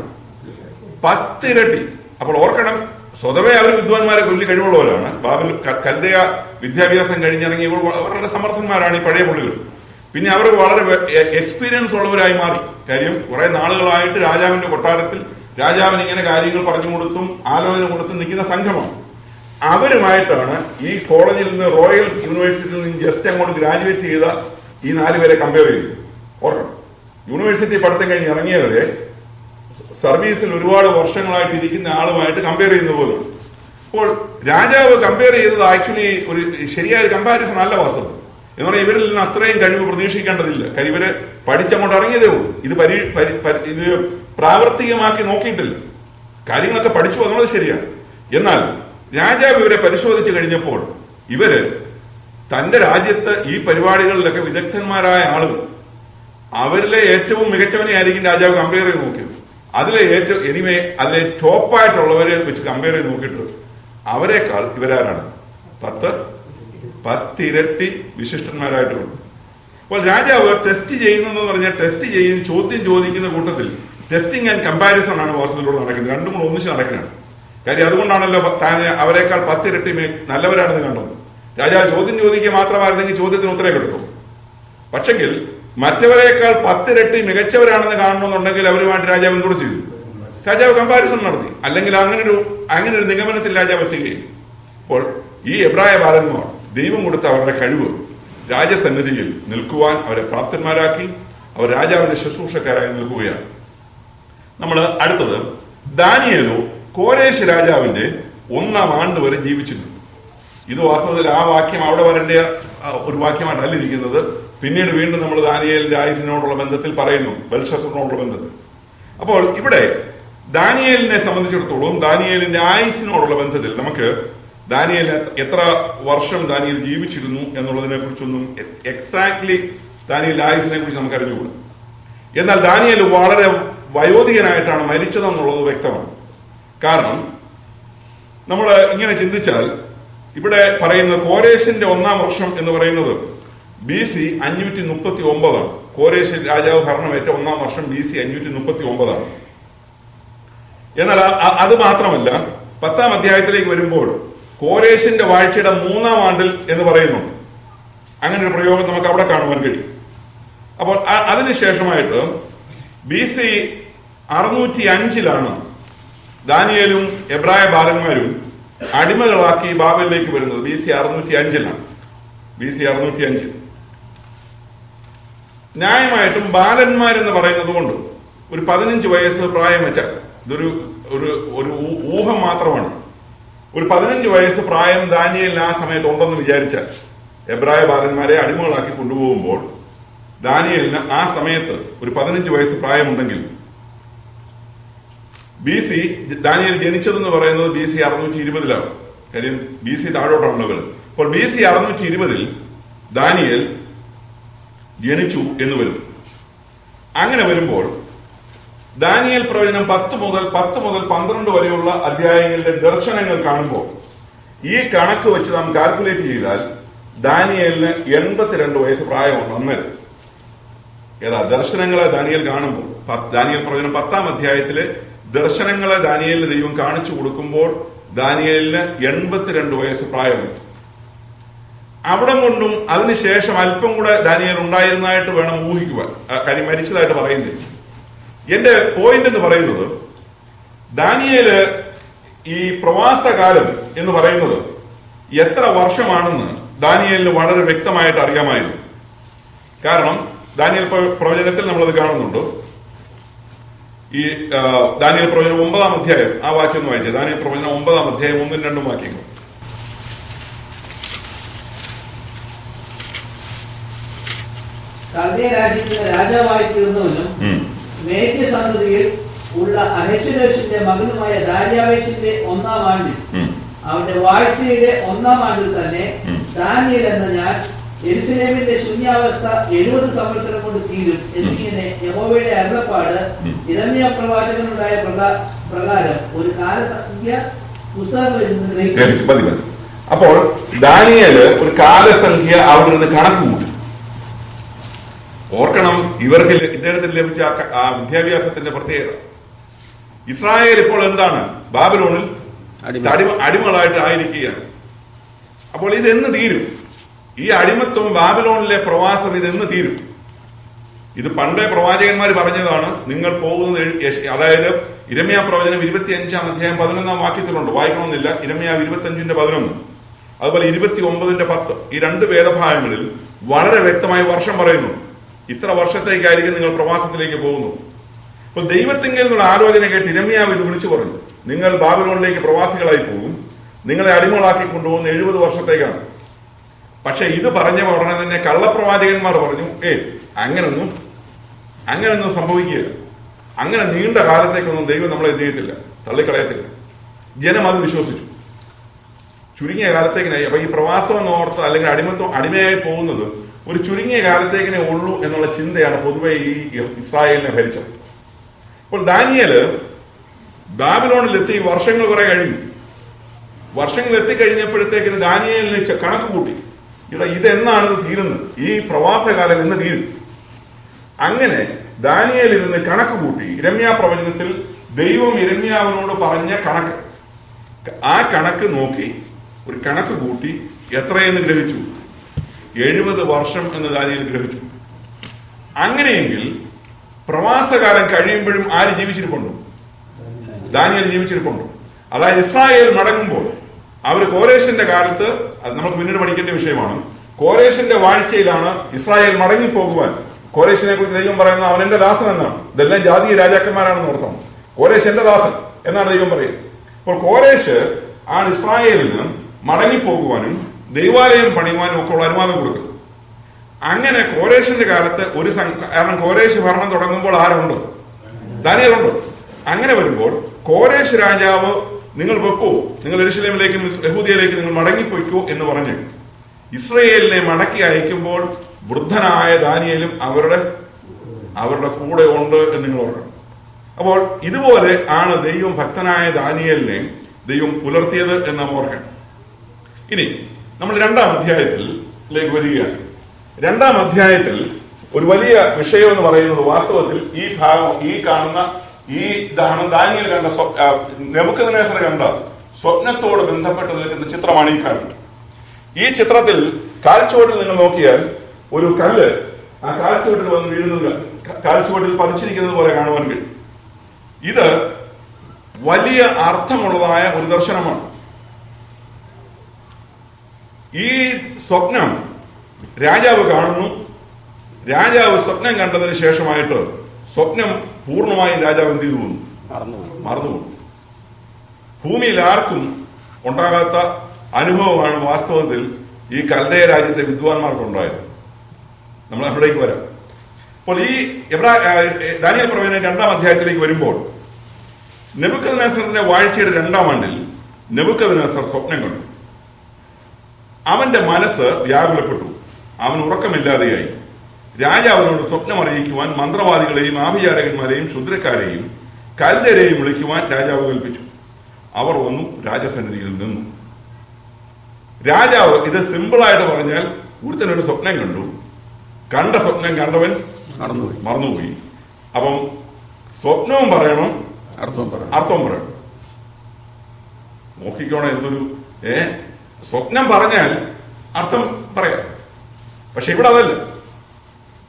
10 ഇരട്ടി. അപ്പോൾ ഓർക്കണം, സ്വതവേ അവർ വിദ്വാൻമാരെ വലിയ കഴിവുള്ളവരാണ്. ബാബിൽ കൽദയ വിദ്യാഭ്യാസം കഴിഞ്ഞിറങ്ങി വളരെ സമർത്ഥന്മാരാണ് ഈ പഴയ പുള്ളികൾ. പിന്നെ അവർ വളരെ എക്സ്പീരിയൻസ് ഉള്ളവരായി മാറി. കാര്യം കുറെ നാളുകളായിട്ട് രാജാവിന്റെ കൊട്ടാരത്തിൽ രാജാവിന് ഇങ്ങനെ കാര്യങ്ങൾ പറഞ്ഞു കൊടുത്തും ആലോചന കൊടുത്തും നിൽക്കുന്ന സംഘമാണ്. അവരുമായിട്ടാണ് ഈ കോളേജിൽ നിന്ന്, റോയൽ യൂണിവേഴ്സിറ്റിയിൽ നിന്ന് ജസ്റ്റ് അങ്ങോട്ട് ഗ്രാജുവേറ്റ് ചെയ്ത ഈ 4 പേരെ കമ്പയർ ചെയ്തു. ഓർക്കണം, യൂണിവേഴ്സിറ്റി പഠിത്തം കഴിഞ്ഞ് ഇറങ്ങിയവരെ സർവീസിൽ ഒരുപാട് വർഷങ്ങളായിട്ട് ഇരിക്കുന്ന ആളുമായിട്ട് കമ്പയർ ചെയ്യുന്ന പോലും. അപ്പോൾ രാജാവ് കമ്പയർ ചെയ്തത് ആക്ച്വലി ഒരു ശരിയായ കമ്പാരിസൺ അല്ല വാസ്തവം. എന്ന് പറഞ്ഞാൽ ഇവരിൽ നിന്ന് അത്രയും കഴിവ് പ്രതീക്ഷിക്കേണ്ടതില്ല. കാര്യം ഇവര് പഠിച്ചങ്ങോട്ട് ഇറങ്ങിയതേ ഉള്ളൂ. ഇത് പ്രാവർത്തികമാക്കി നോക്കിയിട്ടില്ല. കാര്യങ്ങളൊക്കെ പഠിച്ചു എന്നുള്ളത് ശരിയാണ്. എന്നാൽ രാജാവ് ഇവരെ പരിശോധിച്ചു കഴിഞ്ഞപ്പോൾ ഇവര് തന്റെ രാജ്യത്ത് ഈ പരിപാടികളിലൊക്കെ വിദഗ്ധന്മാരായ ആളുകൾ, അവരിലെ ഏറ്റവും മികച്ചവനെ ആയിരിക്കും രാജാവ് കമ്പയർ ചെയ്ത് നോക്കിയത്. അതിലെ ടോപ്പായിട്ടുള്ളവരെ വെച്ച് കമ്പയർ ചെയ്ത് നോക്കിയിട്ട് അവരെക്കാൾ ഇവരാരാണ്? 10 ഇരട്ടി വിശിഷ്ടന്മാരായിട്ടുണ്ട്. അപ്പോൾ രാജാവ് ടെസ്റ്റ് ചെയ്യുന്നതെന്ന് പറഞ്ഞാൽ ചോദ്യം ചോദിക്കുന്ന കൂട്ടത്തിൽ ടെസ്റ്റിംഗ് ആൻഡ് കമ്പാരിസൺ ആണ് വാസ്തവത്തിലൂടെ നടക്കുന്നത്. രണ്ടും കൂടെ ഒന്നിച്ച് നടക്കുകയാണ്. കാര്യം അതുകൊണ്ടാണല്ലോ താൻ അവരെക്കാൾ 10 ഇരട്ടി നല്ലവരാണെന്ന് കണ്ടത്. രാജാവ് ചോദ്യം ചോദിക്കുക മാത്രമായിരുന്നെങ്കിൽ ചോദ്യത്തിന് ഉത്തരം കിട്ടും. പക്ഷെങ്കിൽ മറ്റവരെക്കാൾ 10 ഇരട്ടി മികച്ചവരാണെന്ന് കാണണമെന്നുണ്ടെങ്കിൽ അവരുമായിട്ട് രാജാവ് എന്തുകൂടെ ചെയ്തു? രാജാവ് കമ്പാരിസൺ നടത്തി. അല്ലെങ്കിൽ അങ്ങനെ ഒരു നിഗമനത്തിൽ രാജാവ് എത്തുകയും. അപ്പോൾ ഈ എബ്രായ ബാലന്മാർ ദൈവം കൊടുത്ത അവരുടെ കഴിവ് രാജസന്നിധിയിൽ നിൽക്കുവാൻ അവരെ പ്രാപ്തന്മാരാക്കി. അവർ രാജാവിന്റെ ശുശ്രൂഷക്കാരായി നിൽക്കുകയാണ്. നമ്മൾ അടുത്തത്, ദാനിയേലോ കോരേശ് രാജാവിന്റെ 1-ാം ആണ്ട് വരെ ജീവിച്ചിരുന്നു. ഇത് വാസ്തവത്തിൽ ആ വാക്യം അവിടെ വരേണ്ട ഒരു വാക്യമായിട്ടല്ല ഇരിക്കുന്നത്. പിന്നീട് വീണ്ടും നമ്മൾ ദാനിയേലിന്റെ ആയുസിനോടുള്ള ബന്ധത്തിൽ പറയുന്നു, ബെൽഷസ്സറിനോടുള്ള ബന്ധത്തിൽ. അപ്പോൾ ഇവിടെ ദാനിയേലിനെ സംബന്ധിച്ചിടത്തോളം ദാനിയേലിന്റെ ആയുസിനോടുള്ള ബന്ധത്തിൽ നമുക്ക് ദാനിയേൽ എത്ര വർഷം ദാനിയേൽ ജീവിച്ചിരുന്നു എന്നുള്ളതിനെ കുറിച്ചൊന്നും എക്സാക്ട്ലി ദാനിയേലിന്റെ ആയുസിനെ കുറിച്ച് നമുക്ക് അറിഞ്ഞുകൂടാ. എന്നാൽ ദാനിയേൽ വളരെ വയോധികനായിട്ടാണ് മരിച്ചതെന്നുള്ളത് വ്യക്തമാണ്. കാരണം നമ്മൾ ഇങ്ങനെ ചിന്തിച്ചാൽ ഇവിടെ പറയുന്ന കോരേശിന്റെ 1-ാം വർഷം എന്ന് പറയുന്നത് BC 539. കോരേശ് രാജാവ് ഭരണമേറ്റ 1-ാം വർഷം BC 539. എന്നാൽ അത് മാത്രമല്ല, 10-ാം അധ്യായത്തിലേക്ക് വരുമ്പോൾ കോരേശിന്റെ വാഴ്ചയുടെ 3-ാം ആണ്ടിൽ എന്ന് പറയുന്നുണ്ട്. അങ്ങനെ ഒരു പ്രയോഗം നമുക്ക് അവിടെ കാണുവാൻ കഴിയും. അപ്പോൾ അതിനുശേഷമായിട്ട് BC 605 ദാനിയേലും എബ്രായ ബാലന്മാരും അടിമകളാക്കി ബാബലിലേക്ക് വരുന്നത്. BC 605 BC 605. ന്യായമായിട്ടും ബാലന്മാരെന്ന് പറയുന്നത് കൊണ്ട് ഒരു 15 വയസ്സ് പ്രായം വെച്ചാൽ ഇതൊരു ഒരു ഊഹം മാത്രമാണ്. ഒരു 15 വയസ്സ് പ്രായം ദാനിയേലിന് ആ സമയത്ത് ഉണ്ടെന്ന് വിചാരിച്ചാൽ, എബ്രായ ബാലന്മാരെ അടിമകളാക്കി കൊണ്ടുപോകുമ്പോൾ ദാനിയേലിന് ആ സമയത്ത് ഒരു 15 വയസ്സ് പ്രായമുണ്ടെങ്കിൽ BC ദാനിയേൽ ജനിച്ചതെന്ന് പറയുന്നത് BC 620. കാര്യം BC താഴോട്ടാണല്ലോ വരുന്നത്. അപ്പോൾ BC 620 ദാനിയേൽ ജനിച്ചു എന്ന് വരും. അങ്ങനെ വരുമ്പോൾ ദാനിയേൽ പ്രവചനം 10 മുതൽ 12 വരെയുള്ള അധ്യായങ്ങളുടെ ദർശനങ്ങൾ കാണുമ്പോൾ ഈ കണക്ക് വെച്ച് നാം കാൽക്കുലേറ്റ് ചെയ്താൽ ദാനിയേലിന് 82 വയസ്സ് പ്രായമുണ്ട് അന്നേരം. ഏതാ ദർശനങ്ങളെ ദാനിയേൽ കാണുമ്പോൾ, ദാനിയേൽ പ്രവചനം 10-ാം അധ്യായത്തിലെ ദർശനങ്ങളെ ദാനിയേലിന് ദൈവം കാണിച്ചു കൊടുക്കുമ്പോൾ ദാനിയേലിന് 82 വയസ്സ് പ്രായമുണ്ട്. അവിടെ കൊണ്ടും അതിനുശേഷം അല്പം കൂടെ ദാനിയേൽ ഉണ്ടായിരുന്നതായിട്ട് വേണം ഊഹിക്കുവാൻ. കാര്യം മരിച്ചതായിട്ട് പറയുന്നില്ല. എന്റെ പോയിന്റ് എന്ന് പറയുന്നത്, ദാനിയേല് ഈ പ്രവാസകാലം എന്ന് പറയുന്നത് എത്ര വർഷമാണെന്ന് ദാനിയേലിന് വളരെ വ്യക്തമായിട്ട് അറിയാമായിരുന്നു. കാരണം ദാനിയേൽ പ്രവചനത്തിൽ നമ്മളത് കാണുന്നുണ്ട്. ഈ ദാനിയേൽ പ്രവചനം 9-ാം അധ്യായം, ആ വാക്യം ഒന്ന് വായിച്ചേ. ദാനിയേൽ പ്രവചനം 9-ാം അധ്യായം 1-2 വാക്യങ്ങൾ. കൽദയ രാജ്യത്തിന്റെ രാജാവായി തീർന്നവനും മേദ്യ സന്തതിയിൽ ഉള്ള അഹശ്വേരോശിന്റെ മകനുമായ ദാര്യാവേശിന്റെ 1-ാം ആണ്ടിൽ, അവന്റെ വാഴ്ചയുടെ 1-ാം ആണ്ടിൽ തന്നെ ദാനിയേൽ എന്ന ഞാൻ യെരൂശലേമിന്റെ ശൂന്യാവസ്ഥ 70 സംവത്സരം കൊണ്ട് തീരും എന്നിങ്ങനെ യഹോവയുടെ അരുളപ്പാട് യിരെമ്യാ പ്രവാചകനുണ്ടായ പ്രകാരം ഒരു കാലസംഖ്യ പുസ്തകങ്ങളിൽ നിന്ന് ഗ്രഹിച്ചു. അപ്പോൾ ദാനിയേല് ഒരു കാലസംഖ്യ അവിടെ നിന്ന് കണക്ക് കൂട്ടി. ഓർക്കണം, ഇവർക്ക് ഇദ്ദേഹത്തിന് ലഭിച്ച ആ വിദ്യാഭ്യാസത്തിന്റെ പ്രത്യേകത. ഇസ്രായേൽ ഇപ്പോൾ എന്താണ്? ബാബിലോണിൽ അടിമകളായിട്ട് ആയിരിക്കുകയാണ്. അപ്പോൾ ഇതെന്ന് തീരും? ഈ അടിമത്വം, ബാബിലോണിലെ പ്രവാസം ഇതെന്ന് തീരും? ഇത് പണ്ടേ പ്രവാചകന്മാർ പറഞ്ഞതാണ്. നിങ്ങൾ പോകുന്നത്, അതായത് യിരെമ്യാ പ്രവചനം 25-ാം അധ്യായം 11-ാം വാക്യത്തിലുണ്ട്, വായിക്കണമെന്നില്ല. യിരെമ്യാ 25-11, അതുപോലെ 29-10, ഈ 2 വേദഭാഗങ്ങളിൽ വളരെ വ്യക്തമായി വർഷം പറയുന്നു. ഇത്ര വർഷത്തേക്കായിരിക്കും നിങ്ങൾ പ്രവാസത്തിലേക്ക് പോകുന്നു. അപ്പോൾ ദൈവത്തിങ്കിൽ നിന്നുള്ള ആലോചന കേട്ട് യിരെമ്യാവ് ഇത് വിളിച്ചു പറഞ്ഞു, നിങ്ങൾ ബാബിലോണിലേക്ക് പ്രവാസികളായി പോകും, നിങ്ങളെ അടിമകളാക്കി കൊണ്ടുപോകുന്ന 70 വർഷത്തേക്കാണ്. പക്ഷെ ഇത് പറഞ്ഞ ഉടനെ തന്നെ കള്ളപ്രവാചകന്മാർ പറഞ്ഞു, അങ്ങനൊന്നും സംഭവിക്കുകയില്ല, അങ്ങനെ നീണ്ട കാലത്തേക്കൊന്നും ദൈവം നമ്മളെ എന്ത് ചെയ്യത്തില്ല, തള്ളിക്കളയത്തില്ല. ജനം അത് വിശ്വസിച്ചു. ചുരുങ്ങിയ കാലത്തേക്കിനായി. അപ്പൊ ഈ പ്രവാസം എന്നോർത്ത് അല്ലെങ്കിൽ അടിമയായി പോകുന്നത് ഒരു ചുരുങ്ങിയ കാലത്തേക്കിനെ ഉള്ളൂ എന്നുള്ള ചിന്തയാണ് പൊതുവെ ഈ ഇസ്രായേലിനെ ഭരിച്ചത്. അപ്പോൾ ദാനിയേല് ബാബിലോണിലെത്തി വർഷങ്ങൾ കുറെ കഴിഞ്ഞു. വർഷങ്ങൾ എത്തിക്കഴിഞ്ഞപ്പോഴത്തേക്കിന് ദാനിയേലിന് കണക്ക് കൂട്ടി, ഇതെന്നാണ് ഇത് തീരുന്നത്, ഈ പ്രവാസകാലം എന്ന് തീരും. അങ്ങനെ ദാനിയേൽ ഇരുന്ന് കണക്ക് കൂട്ടി. യിരെമ്യാ പ്രവചനത്തിൽ ദൈവം യിരെമ്യാവിനോട് പറഞ്ഞ കണക്ക്, ആ കണക്ക് നോക്കി ഒരു കണക്ക് കൂട്ടി എത്രയെന്ന് ഗ്രഹിച്ചു? 70 വർഷം എന്ന് ദാനിയേൽ ഗ്രഹിച്ചു. അങ്ങനെയെങ്കിൽ പ്രവാസകാലം കഴിയുമ്പോഴും ആര് ജീവിച്ചിരിപ്പുണ്ടോ? ദാനിയേൽ ജീവിച്ചിരിപ്പുണ്ടോ? അതായത് ഇസ്രായേൽ മടങ്ങുമ്പോൾ അവർ കോരേശിന്റെ കാലത്ത്, അത് നമുക്ക് പിന്നീട് പഠിക്കേണ്ട വിഷയമാണ്, കോരേശിന്റെ വാഴ്ചയിലാണ് ഇസ്രായേൽ മടങ്ങിപ്പോകുവാൻ. കോരേശിനെ കുറിച്ച് ദൈവം പറയുന്നത് അവൻ എന്റെ ദാസൻ എന്നാണ്. ഇതെല്ലാം ജാതീയ രാജാക്കന്മാരാണെന്ന് ഓർത്തം. കോരേശ് എന്റെ ദാസൻ എന്നാണ് ദൈവം പറയുന്നത്. അപ്പോൾ കോരേശ് ആണ് ഇസ്രായേലിന് മടങ്ങിപ്പോകുവാനും ദൈവാലയം പണിയുവാനും ഒക്കെ ഉള്ള അനുവാദം കൊടുക്കുന്നത്. അങ്ങനെ കോരേശിന്റെ കാലത്ത് കാരണം കോരേശ് ഭരണം തുടങ്ങുമ്പോൾ ആരുണ്ട്? ദാനിയേലുണ്ട്. അങ്ങനെ വരുമ്പോൾ കോരേശ് രാജാവ് നിങ്ങൾ വെക്കൂ, നിങ്ങൾ യെരൂശലേമിലേക്കും യഹൂദയിലേക്ക് നിങ്ങൾ മടങ്ങിപ്പോയിക്കോ എന്ന് പറഞ്ഞ് ഇസ്രയേലിനെ മടക്കി അയക്കുമ്പോൾ വൃദ്ധനായ ദാനിയേലും അവരുടെ കൂടെ ഉണ്ട് എന്ന് നിങ്ങൾ ഓർക്കണം. അപ്പോൾ ഇതുപോലെ ആണ് ദൈവം ഭക്തനായ ദാനിയേലിനെ ദൈവം പുലർത്തിയത് എന്ന് നാം ഓർക്കണം. ഇനി നമ്മൾ 2-ാം അധ്യായത്തിലേക്ക് വരികയാണ്. 2-ാം അധ്യായത്തിൽ ഒരു വലിയ വിഷയം എന്ന് പറയുന്നത് വാസ്തവത്തിൽ ഈ കാണുന്ന ഇതാണ് ദാനിയേൽ കണ്ട നെബൂഖദ്നേസർ കണ്ട സ്വപ്നത്തോട് ബന്ധപ്പെട്ട് നിൽക്കുന്ന ചിത്രമാണ് ഈ കാണുന്നത്. ഈ ചിത്രത്തിൽ കാൽച്ചുവട്ടിൽ നിങ്ങൾ നോക്കിയാൽ ഒരു കല്ല് ആ കാൽച്ചുവട്ടിൽ വന്ന് വീഴുന്നത്, കാൽച്ചുവട്ടിൽ പതിച്ചിരിക്കുന്നത് പോലെ കാണുവാൻ കഴിയും. ഇത് വലിയ അർത്ഥമുള്ളതായ ഒരു ദർശനമാണ്. ഈ സ്വപ്നം രാജാവ് കാണുന്നു. രാജാവ് സ്വപ്നം കണ്ടതിന് ശേഷമായിട്ട് സ്വപ്നം പൂർണ്ണമായും രാജാവ് എന്ത് ചെയ്തു? മറന്നുപോകും. ഭൂമിയിൽ ആർക്കും ഉണ്ടാകാത്ത അനുഭവമാണ് വാസ്തവത്തിൽ ഈ കൽദയ രാജ്യത്തെ വിദ്വാൻമാർക്കുണ്ടായത്. നമ്മൾ അവിടേക്ക് വരാം. അപ്പോൾ ഈ ദാനിയേൽ പ്രവചനം 2-ാം അധ്യായത്തിലേക്ക് വരുമ്പോൾ നെബൂഖദ്നേസറിന്റെ വാഴ്ചയുടെ 2-ാം ആണ്ടിൽ നെബൂഖദ്നേസർ സ്വപ്നം കണ്ടു. അവന്റെ മനസ്സ് വ്യാകുലപ്പെട്ടു, അവൻ ഉറക്കമില്ലാതെയായി. രാജാവിനോട് സ്വപ്നം അറിയിക്കുവാൻ മന്ത്രവാദികളെയും ആഭിചാരകന്മാരെയും ക്ഷുദ്രക്കാരെയും കൽദയരെയും വിളിക്കുവാൻ രാജാവ് കൽപ്പിച്ചു. അവർ വന്നു രാജസന്നിധിയിൽ നിന്നു. രാജാവ് ഇത് സിമ്പിളായിട്ട് പറഞ്ഞാൽ ഒരുത്തനൊരു സ്വപ്നം കണ്ടു, കണ്ട സ്വപ്നം കണ്ടവൻ മറന്നുപോയി. അപ്പം സ്വപ്നവും പറയണം, അർത്ഥവും പറയണം. നോക്കിക്കോണം എന്തൊരു സ്വപ്നം പറഞ്ഞാൽ അർത്ഥം പറയാം. പക്ഷെ ഇവിടെ അതല്ല,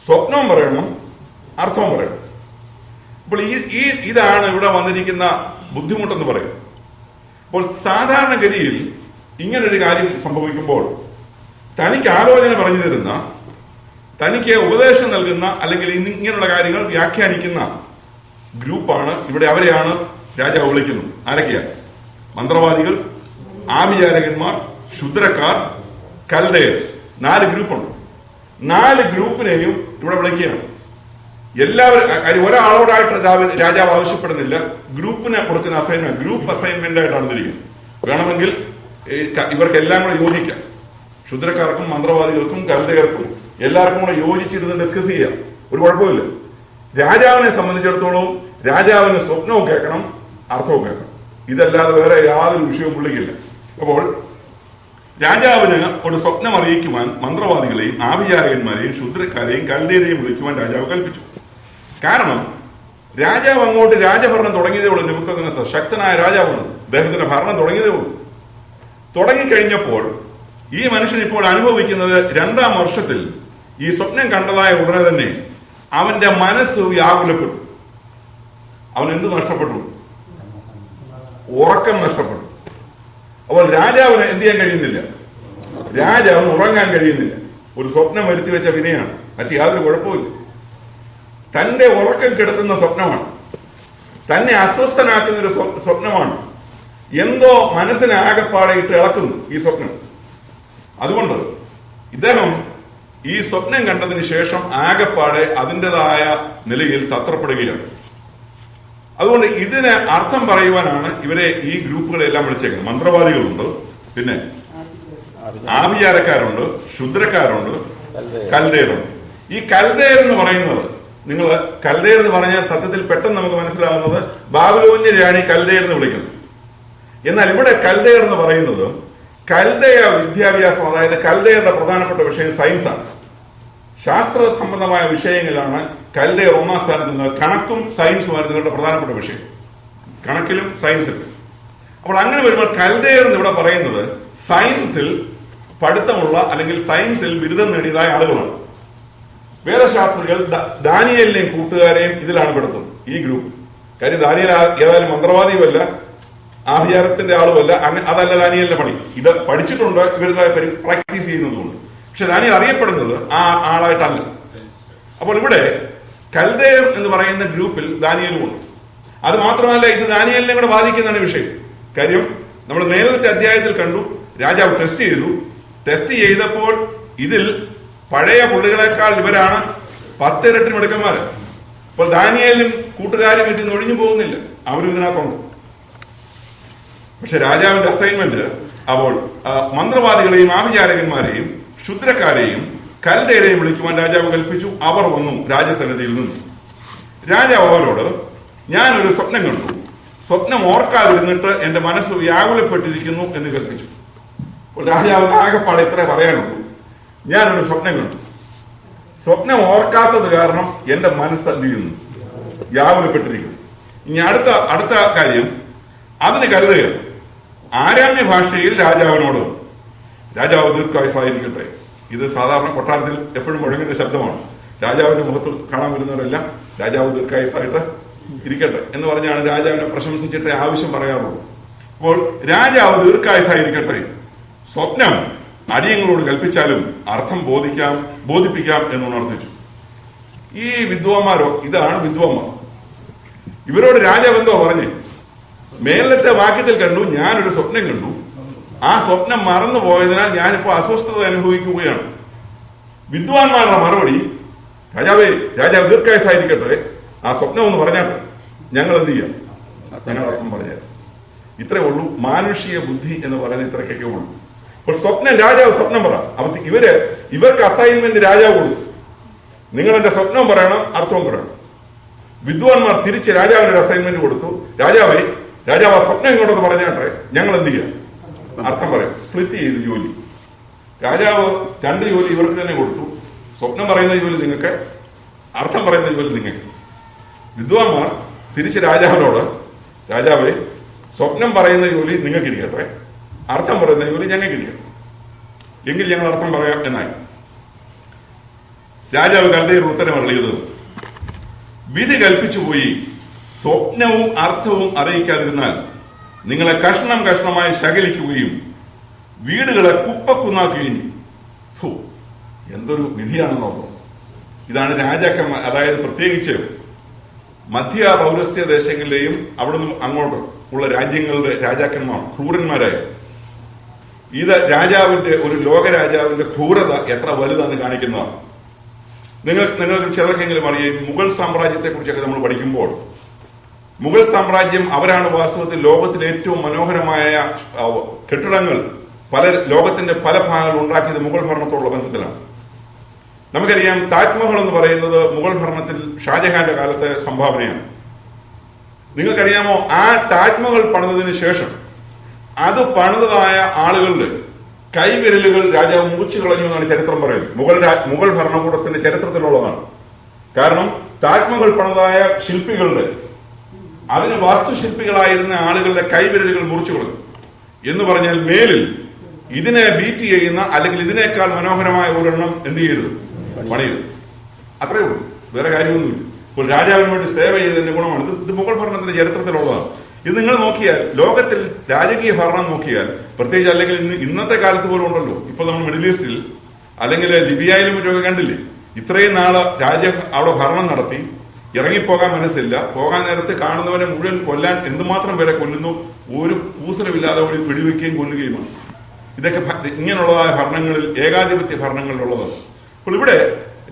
സ്വപ്നവും പറയണം, അർത്ഥവും പറയണം. അപ്പോൾ ഇതാണ് ഇവിടെ വന്നിരിക്കുന്ന ബുദ്ധിമുട്ടെന്ന് പറയും. അപ്പോൾ സാധാരണഗതിയിൽ ഇങ്ങനൊരു കാര്യം സംഭവിക്കുമ്പോൾ തനിക്ക് ആലോചന പറഞ്ഞു തരുന്ന, തനിക്ക് ഉപദേശം നൽകുന്ന, അല്ലെങ്കിൽ ഇങ്ങനെയുള്ള കാര്യങ്ങൾ വ്യാഖ്യാനിക്കുന്ന ഗ്രൂപ്പാണ് ഇവിടെ. അവരെയാണ് രാജാവ് വിളിക്കുന്നത്. ആരൊക്കെയാണ്? മന്ത്രവാദികൾ, ആഭിചാരകന്മാർ, ക്ഷുദ്രക്കാർ, കൽദയർ. 4 ഗ്രൂപ്പുണ്ട്. 4 ഗ്രൂപ്പിനെയും ഇവിടെ വിളിക്കുകയാണ്. എല്ലാവരും ഒരാളോടായിട്ട് രാജാവ് ആവശ്യപ്പെടുന്നില്ല. ഗ്രൂപ്പിനെ കൊടുക്കുന്ന അസൈൻമെന്റ്, ഗ്രൂപ്പ് അസൈൻമെന്റ് ആയിട്ടാണ് ഇതിരിക്കുന്നത്. വേണമെങ്കിൽ ഇവർക്കെല്ലാം കൂടെ യോജിക്കാം. ക്ഷുദ്രക്കാർക്കും മന്ത്രവാദികൾക്കും കൽദയർക്കും എല്ലാവർക്കും കൂടെ യോജിച്ചിരുന്ന് ഡിസ്കസ് ചെയ്യാം. ഒരു കുഴപ്പമില്ല. രാജാവിനെ സംബന്ധിച്ചിടത്തോളം രാജാവിന് സ്വപ്നവും കേൾക്കണം, അർത്ഥവും കേൾക്കണം. ഇതല്ലാതെ വേറെ യാതൊരു വിഷയവും പുള്ളിക്കില്ല. അപ്പോൾ രാജാവിന് ഒരു സ്വപ്നം അറിയിക്കുവാൻ മന്ത്രവാദികളെയും ആഭിചാരകന്മാരെയും ക്ഷുദ്രക്കാരെയും കൽദയരെയും വിളിക്കുവാൻ രാജാവ് കൽപ്പിച്ചു. കാരണം രാജാവ് അങ്ങോട്ട് രാജഭരണം തുടങ്ങിയതേ ഉള്ളൂ. നെബൂഖദ്നേസർ ശക്തനായ രാജാവാണ്. അദ്ദേഹത്തിന്റെ ഭരണം തുടങ്ങിയതേ ഉള്ളൂ. തുടങ്ങിക്കഴിഞ്ഞപ്പോൾ ഈ മനുഷ്യൻ ഇപ്പോൾ അനുഭവിക്കുന്നത് 2-ാം വർഷത്തിൽ ഈ സ്വപ്നം കണ്ടതായ ഉടനെ തന്നെ അവന്റെ മനസ്സ് വ്യാകുലപ്പെട്ടു. അവൻ എന്ത് നഷ്ടപ്പെട്ടു? ഉറക്കം നഷ്ടപ്പെട്ടു. അപ്പോൾ രാജാവിന് എന്ത് ചെയ്യാൻ കഴിയുന്നില്ല, രാജാവിന് ഉറങ്ങാൻ കഴിയുന്നില്ല. ഒരു സ്വപ്നം വരുത്തി വെച്ച വിനയാണ്, മറ്റു യാതൊരു കുഴപ്പമില്ല. തന്റെ ഉറക്കം കെടുത്തുന്ന സ്വപ്നമാണ്, തന്നെ അസ്വസ്ഥനാക്കുന്ന ഒരു സ്വപ്നമാണ്. എന്തോ മനസ്സിനെ ആകെപ്പാടെ ഇട്ട് ഇളക്കുന്നു ഈ സ്വപ്നം. അതുകൊണ്ട് ഇദ്ദേഹം ഈ സ്വപ്നം കണ്ടതിന് ശേഷം ആകെപ്പാടെ അതിൻ്റെതായ നിലയിൽ തത്രപ്പെടുകയാണ്. അതുകൊണ്ട് ഇതിന് അർത്ഥം പറയുവാനാണ് ഇവരെ ഈ ഗ്രൂപ്പുകളെല്ലാം വിളിച്ചേക്കുന്നത്. മന്ത്രവാദികളുണ്ട്, പിന്നെ ആഭിചാരക്കാരുണ്ട്, ക്ഷുദ്രക്കാരുണ്ട്, കൽദയരുണ്ട്. ഈ കൽദയർ എന്ന് പറയുന്നത്, നിങ്ങൾ കൽദയർ എന്ന് പറഞ്ഞാൽ സത്യത്തിൽ പെട്ടെന്ന് നമുക്ക് മനസ്സിലാകുന്നത് ബാബിലോന്യരെയാണ് ഈ കൽദയർ എന്ന് വിളിക്കുന്നത്. എന്നാൽ ഇവിടെ കൽദയർ എന്ന് പറയുന്നത് കൽദയ വിദ്യാഭ്യാസം, അതായത് കൽദയറുടെ പ്രധാനപ്പെട്ട വിഷയം സയൻസാണ്. ശാസ്ത്ര സംബന്ധമായ വിഷയങ്ങളിലാണ് കൽദയർ 1-ാം സ്ഥാനത്ത് നിന്ന്. കണക്കും സയൻസുമായിരുന്നു ഇവരുടെ പ്രധാനപ്പെട്ട വിഷയം, കണക്കിലും സയൻസിലും. അപ്പോൾ അങ്ങനെ വരുമ്പോൾ കൽദയർ എന്ന് ഇവിടെ പറയുന്നത് സയൻസിൽ പഠിത്തമുള്ള അല്ലെങ്കിൽ സയൻസിൽ ബിരുദം നേടിയതായ ആളുകളാണ്. വേദശാസ്ത്രികൾ ദാനിയേലിനെയും കൂട്ടുകാരെയും ഇതിലാണ് പെടുത്തുന്നത്, ഈ ഗ്രൂപ്പ്. കാര്യം ദാനിയേൽ ഏതായാലും മന്ത്രവാദിയുമല്ല, ആഭിചാരത്തിന്റെ ആളുമല്ല. അതല്ല ദാനിയേലിന്റെ പണി. ഇത് പഠിച്ചിട്ടുണ്ട്, ഇവരുടേതായ പ്രാക്ടീസ് ചെയ്യുന്നതുകൊണ്ട്. പക്ഷെ ദാനിയേൽ അറിയപ്പെടുന്നത് ആ ആളായിട്ടല്ല. അപ്പോൾ ഇവിടെ കൽദയർ എന്ന് പറയുന്ന ഗ്രൂപ്പിൽ ദാനിയേലും ഉണ്ട്. അത് മാത്രമല്ല, ഇത് ദാനിയേലിനെ കൂടെ ബാധിക്കുന്നതാണ് വിഷയം. കാര്യം നമ്മൾ നേരത്തെ അധ്യായത്തിൽ കണ്ടു, രാജാവ് ടെസ്റ്റ് ചെയ്തു, ടെസ്റ്റ് ചെയ്തപ്പോൾ ഇതിൽ പഴയ പുള്ളികളെക്കാൾ ഇവരാണ് 10 ഇരട്ടി മിടുക്കന്മാര്. അപ്പോൾ ദാനിയേലും കൂട്ടുകാരും ഇതിൽ ഒഴിഞ്ഞു പോകുന്നില്ല, അവരും ഇതിനകത്തുണ്ട്. പക്ഷെ രാജാവിന്റെ അസൈൻമെന്റ് അപ്പോൾ മന്ത്രവാദികളെയും ആഭിചാരകന്മാരെയും ക്ഷുദ്രക്കാരെയും കൽദയരെയും വിളിക്കുവാൻ രാജാവ് കൽപ്പിച്ചു. അവർ വന്നു രാജസന്നിധിയിൽ നിന്നു. രാജാവ് അവരോട്, ഞാനൊരു സ്വപ്നം കണ്ടു, സ്വപ്നം ഓർക്കാതിരുന്നിട്ട് എന്റെ മനസ്സ് വ്യാകുലപ്പെട്ടിരിക്കുന്നു എന്ന് കൽപ്പിച്ചു. അപ്പോൾ രാജാവിന് ആകെപ്പാടെ ഇത്രേ പറയാനുള്ളൂ, ഞാനൊരു സ്വപ്നം കണ്ടു, സ്വപ്നം ഓർക്കാത്തത് കാരണം എന്റെ മനസ്സ് എന്ത് ചെയ്യുന്നു, വ്യാകുലപ്പെട്ടിരിക്കുന്നു. ഇനി അടുത്ത കാര്യം, അതിന് കരുതുക. ആരാമ്യ ഭാഷയിൽ രാജാവിനോട്, രാജാവ് ദീർഘായുസ്സായിരിക്കട്ടെ. ഇത് സാധാരണ കൊട്ടാരത്തിൽ എപ്പോഴും മുഴങ്ങുന്ന ശബ്ദമാണ്. രാജാവിന്റെ മുഖത്ത് കാണാൻ വരുന്നവരെല്ലാം രാജാവ് ദീർഘായുസ്സായിട്ട് ഇരിക്കട്ടെ എന്ന് പറഞ്ഞാണ് രാജാവിനെ പ്രശംസിച്ചിട്ട് ആവശ്യം പറയാറുള്ളൂ. അപ്പോൾ രാജാവ് ദീർഘായുസ്സായിരിക്കട്ടെ, സ്വപ്നം അടിയങ്ങളോട് കൽപ്പിച്ചാലും അർത്ഥം ബോധിപ്പിക്കാം എന്ന് ഉണർത്തിച്ചു. ഈ വിദ്വാന്മാരോ, ഇതാണ് വിദ്വാന്മാർ. ഇവരോട് രാജാവ് എന്തോ പറഞ്ഞേ, മേലത്തെ വാക്യത്തിൽ കണ്ടു, ഞാനൊരു സ്വപ്നം കണ്ടു, ആ സ്വപ്നം മറന്നു പോയതിനാൽ ഞാനിപ്പോ അസ്വസ്ഥത അനുഭവിക്കുകയാണ്. വിദ്വാൻമാരുടെ മറുപടി, രാജാവ് ദീർഘായുസ്സായിരിക്കട്ടെ, ആ സ്വപ്നം ഒന്ന് പറഞ്ഞാൽ ഞങ്ങൾ എന്ത് ചെയ്യാം, ഞങ്ങൾ അർത്ഥം പറഞ്ഞാൽ. ഇത്രേ ഉള്ളൂ. മാനുഷിക ബുദ്ധി എന്ന് പറയുന്നത് ഇത്രയൊക്കെ ഉള്ളൂ. അപ്പോൾ രാജാവ് സ്വപ്നം പറ. ഇവർക്ക് അസൈൻമെന്റ് രാജാവ് കൊടുത്തു, നിങ്ങൾ എന്റെ സ്വപ്നം പറയണം, അർത്ഥവും പറയണം. വിദ്വാൻമാർ തിരിച്ച് രാജാവിന് അസൈൻമെന്റ് കൊടുത്തു, രാജാവ് ആ സ്വപ്നം ഇങ്ങോട്ടൊന്ന് പറഞ്ഞാട്ടെ, ഞങ്ങൾ എന്ത് ചെയ്യാം, അർത്ഥം പറയാം. സ്പ്ലിറ്റ് ചെയ്ത് ജോലി. രാജാവ് 2 ജോലി ഇവർക്ക് തന്നെ കൊടുത്തു. സ്വപ്നം പറയുന്ന ജോലി നിങ്ങൾക്ക്, അർത്ഥം പറയുന്ന ജോലി നിങ്ങൾക്ക്. വിദ്വാൻമാർ തിരിച്ച് രാജാവിനോട്, രാജാവേ, സ്വപ്നം പറയുന്ന ജോലി നിങ്ങൾക്ക് ഇരിക്കട്ടെ, അർത്ഥം പറയുന്ന ജോലി ഞങ്ങൾക്ക് ഇരിക്കട്ടെ, എങ്കിൽ ഞങ്ങൾ അർത്ഥം പറയാം എന്നായി. രാജാവ് കൽദയർ ഉത്തരം അറിയത്, വിധി കൽപ്പിച്ചു പോയി, സ്വപ്നവും അർത്ഥവും അറിയിക്കാതിരുന്നാൽ നിങ്ങളെ കഷ്ണം കഷ്ണമായി ശകലിക്കുകയും വീടുകളെ കുപ്പക്കുന്നാക്കുകയും ചെയ്യും. എന്തൊരു വിധിയാണെന്ന് നോക്കാം. ഇതാണ് രാജാക്കന്മാർ, അതായത് പ്രത്യേകിച്ച് മധ്യ പൗരസ്ത്യ ദേശങ്ങളിലെയും അവിടുന്ന് അങ്ങോട്ട് ഉള്ള രാജ്യങ്ങളുടെ രാജാക്കന്മാർ ക്രൂരന്മാരായ. ഇത് രാജാവിന്റെ, ഒരു ലോകരാജാവിന്റെ ക്രൂരത എത്ര വലുതാണെന്ന് കാണിക്കുന്നതാണ്. നിങ്ങൾക്ക് ചിലർക്കെങ്കിലും അറിയാം, മുഗൾ സാമ്രാജ്യത്തെ കുറിച്ചൊക്കെ നമ്മൾ പഠിക്കുമ്പോൾ, മുഗൾ സാമ്രാജ്യം അവരാണ് വാസ്തവത്തിൽ ലോകത്തിലെ ഏറ്റവും മനോഹരമായ കെട്ടിടങ്ങൾ ലോകത്തിന്റെ പല ഭാഗങ്ങൾ ഉണ്ടാക്കിയത് മുഗൾ ഭരണത്തോടുള്ള ബന്ധത്തിലാണ്. നമുക്കറിയാം, താജ്മഹൽ എന്ന് പറയുന്നത് മുഗൾ ഭരണത്തിൽ ഷാജഹാന്റെ കാലത്തെ സംഭാവനയാണ്. നിങ്ങൾക്കറിയാമോ, ആ താജ്മഹൽ പണിതതിന് ശേഷം അത് പണിതതായ ആളുകളുടെ കൈവിരലുകൾ രാജാവ് മുറിച്ചു കളഞ്ഞു എന്നാണ് ചരിത്രം പറയുന്നത്. മുഗൾ ഭരണകൂടത്തിന്റെ ചരിത്രത്തിലുള്ളതാണ്. കാരണം താജ്മഹൽ പണിതായ ശില്പികളുടെ, അതിന് വാസ്തുശില്പികളായിരുന്ന ആളുകളുടെ കൈവിരലുകൾ മുറിച്ചു കളഞ്ഞു എന്ന് പറഞ്ഞാൽ മേലിൽ ഇതിനെ ബീറ്റ് ചെയ്യുന്ന, അല്ലെങ്കിൽ ഇതിനേക്കാൾ മനോഹരമായ ഒരെണ്ണം എന്ത് ചെയ്യരുത്, പണിയരുത്. അത്രയേ ഉള്ളൂ, വേറെ കാര്യമൊന്നുമില്ല. ഇപ്പോൾ രാജാവിന് വേണ്ടി സേവ ചെയ്തതിന്റെ ഗുണമാണ് ഇത് മുഗൾ ഭരണത്തിന്റെ ചരിത്രത്തിലുള്ളതാണ്. ഇത് നിങ്ങൾ നോക്കിയാൽ, ലോകത്തിൽ രാജകീയ ഭരണം നോക്കിയാൽ, പ്രത്യേകിച്ച് അല്ലെങ്കിൽ ഇന്നത്തെ കാലത്ത് പോലും ഉണ്ടല്ലോ, ഇപ്പൊ നമ്മൾ മിഡിൽ ഈസ്റ്റിൽ അല്ലെങ്കിൽ ലിബിയയിലും മറ്റൊക്കെ കണ്ടില്ലേ, ഇത്രയും നാള് അവിടെ ഭരണം നടത്തി ഇറങ്ങിപ്പോകാൻ മനസ്സില്ല, പോകാൻ നേരത്ത് കാണുന്നവനെ മുഴുവൻ കൊല്ലാൻ എന്തുമാത്രം പേരെ കൊല്ലുന്നു, ഒരു കൂസലമില്ലാതെ ഒരു പിടിവെക്കുകയും കൊല്ലുകയുമാണ്. ഇതൊക്കെ ഇങ്ങനെയുള്ളതായ ഭരണങ്ങളിൽ, ഏകാധിപത്യ ഭരണങ്ങളിലുള്ളതാണ്. അപ്പോൾ ഇവിടെ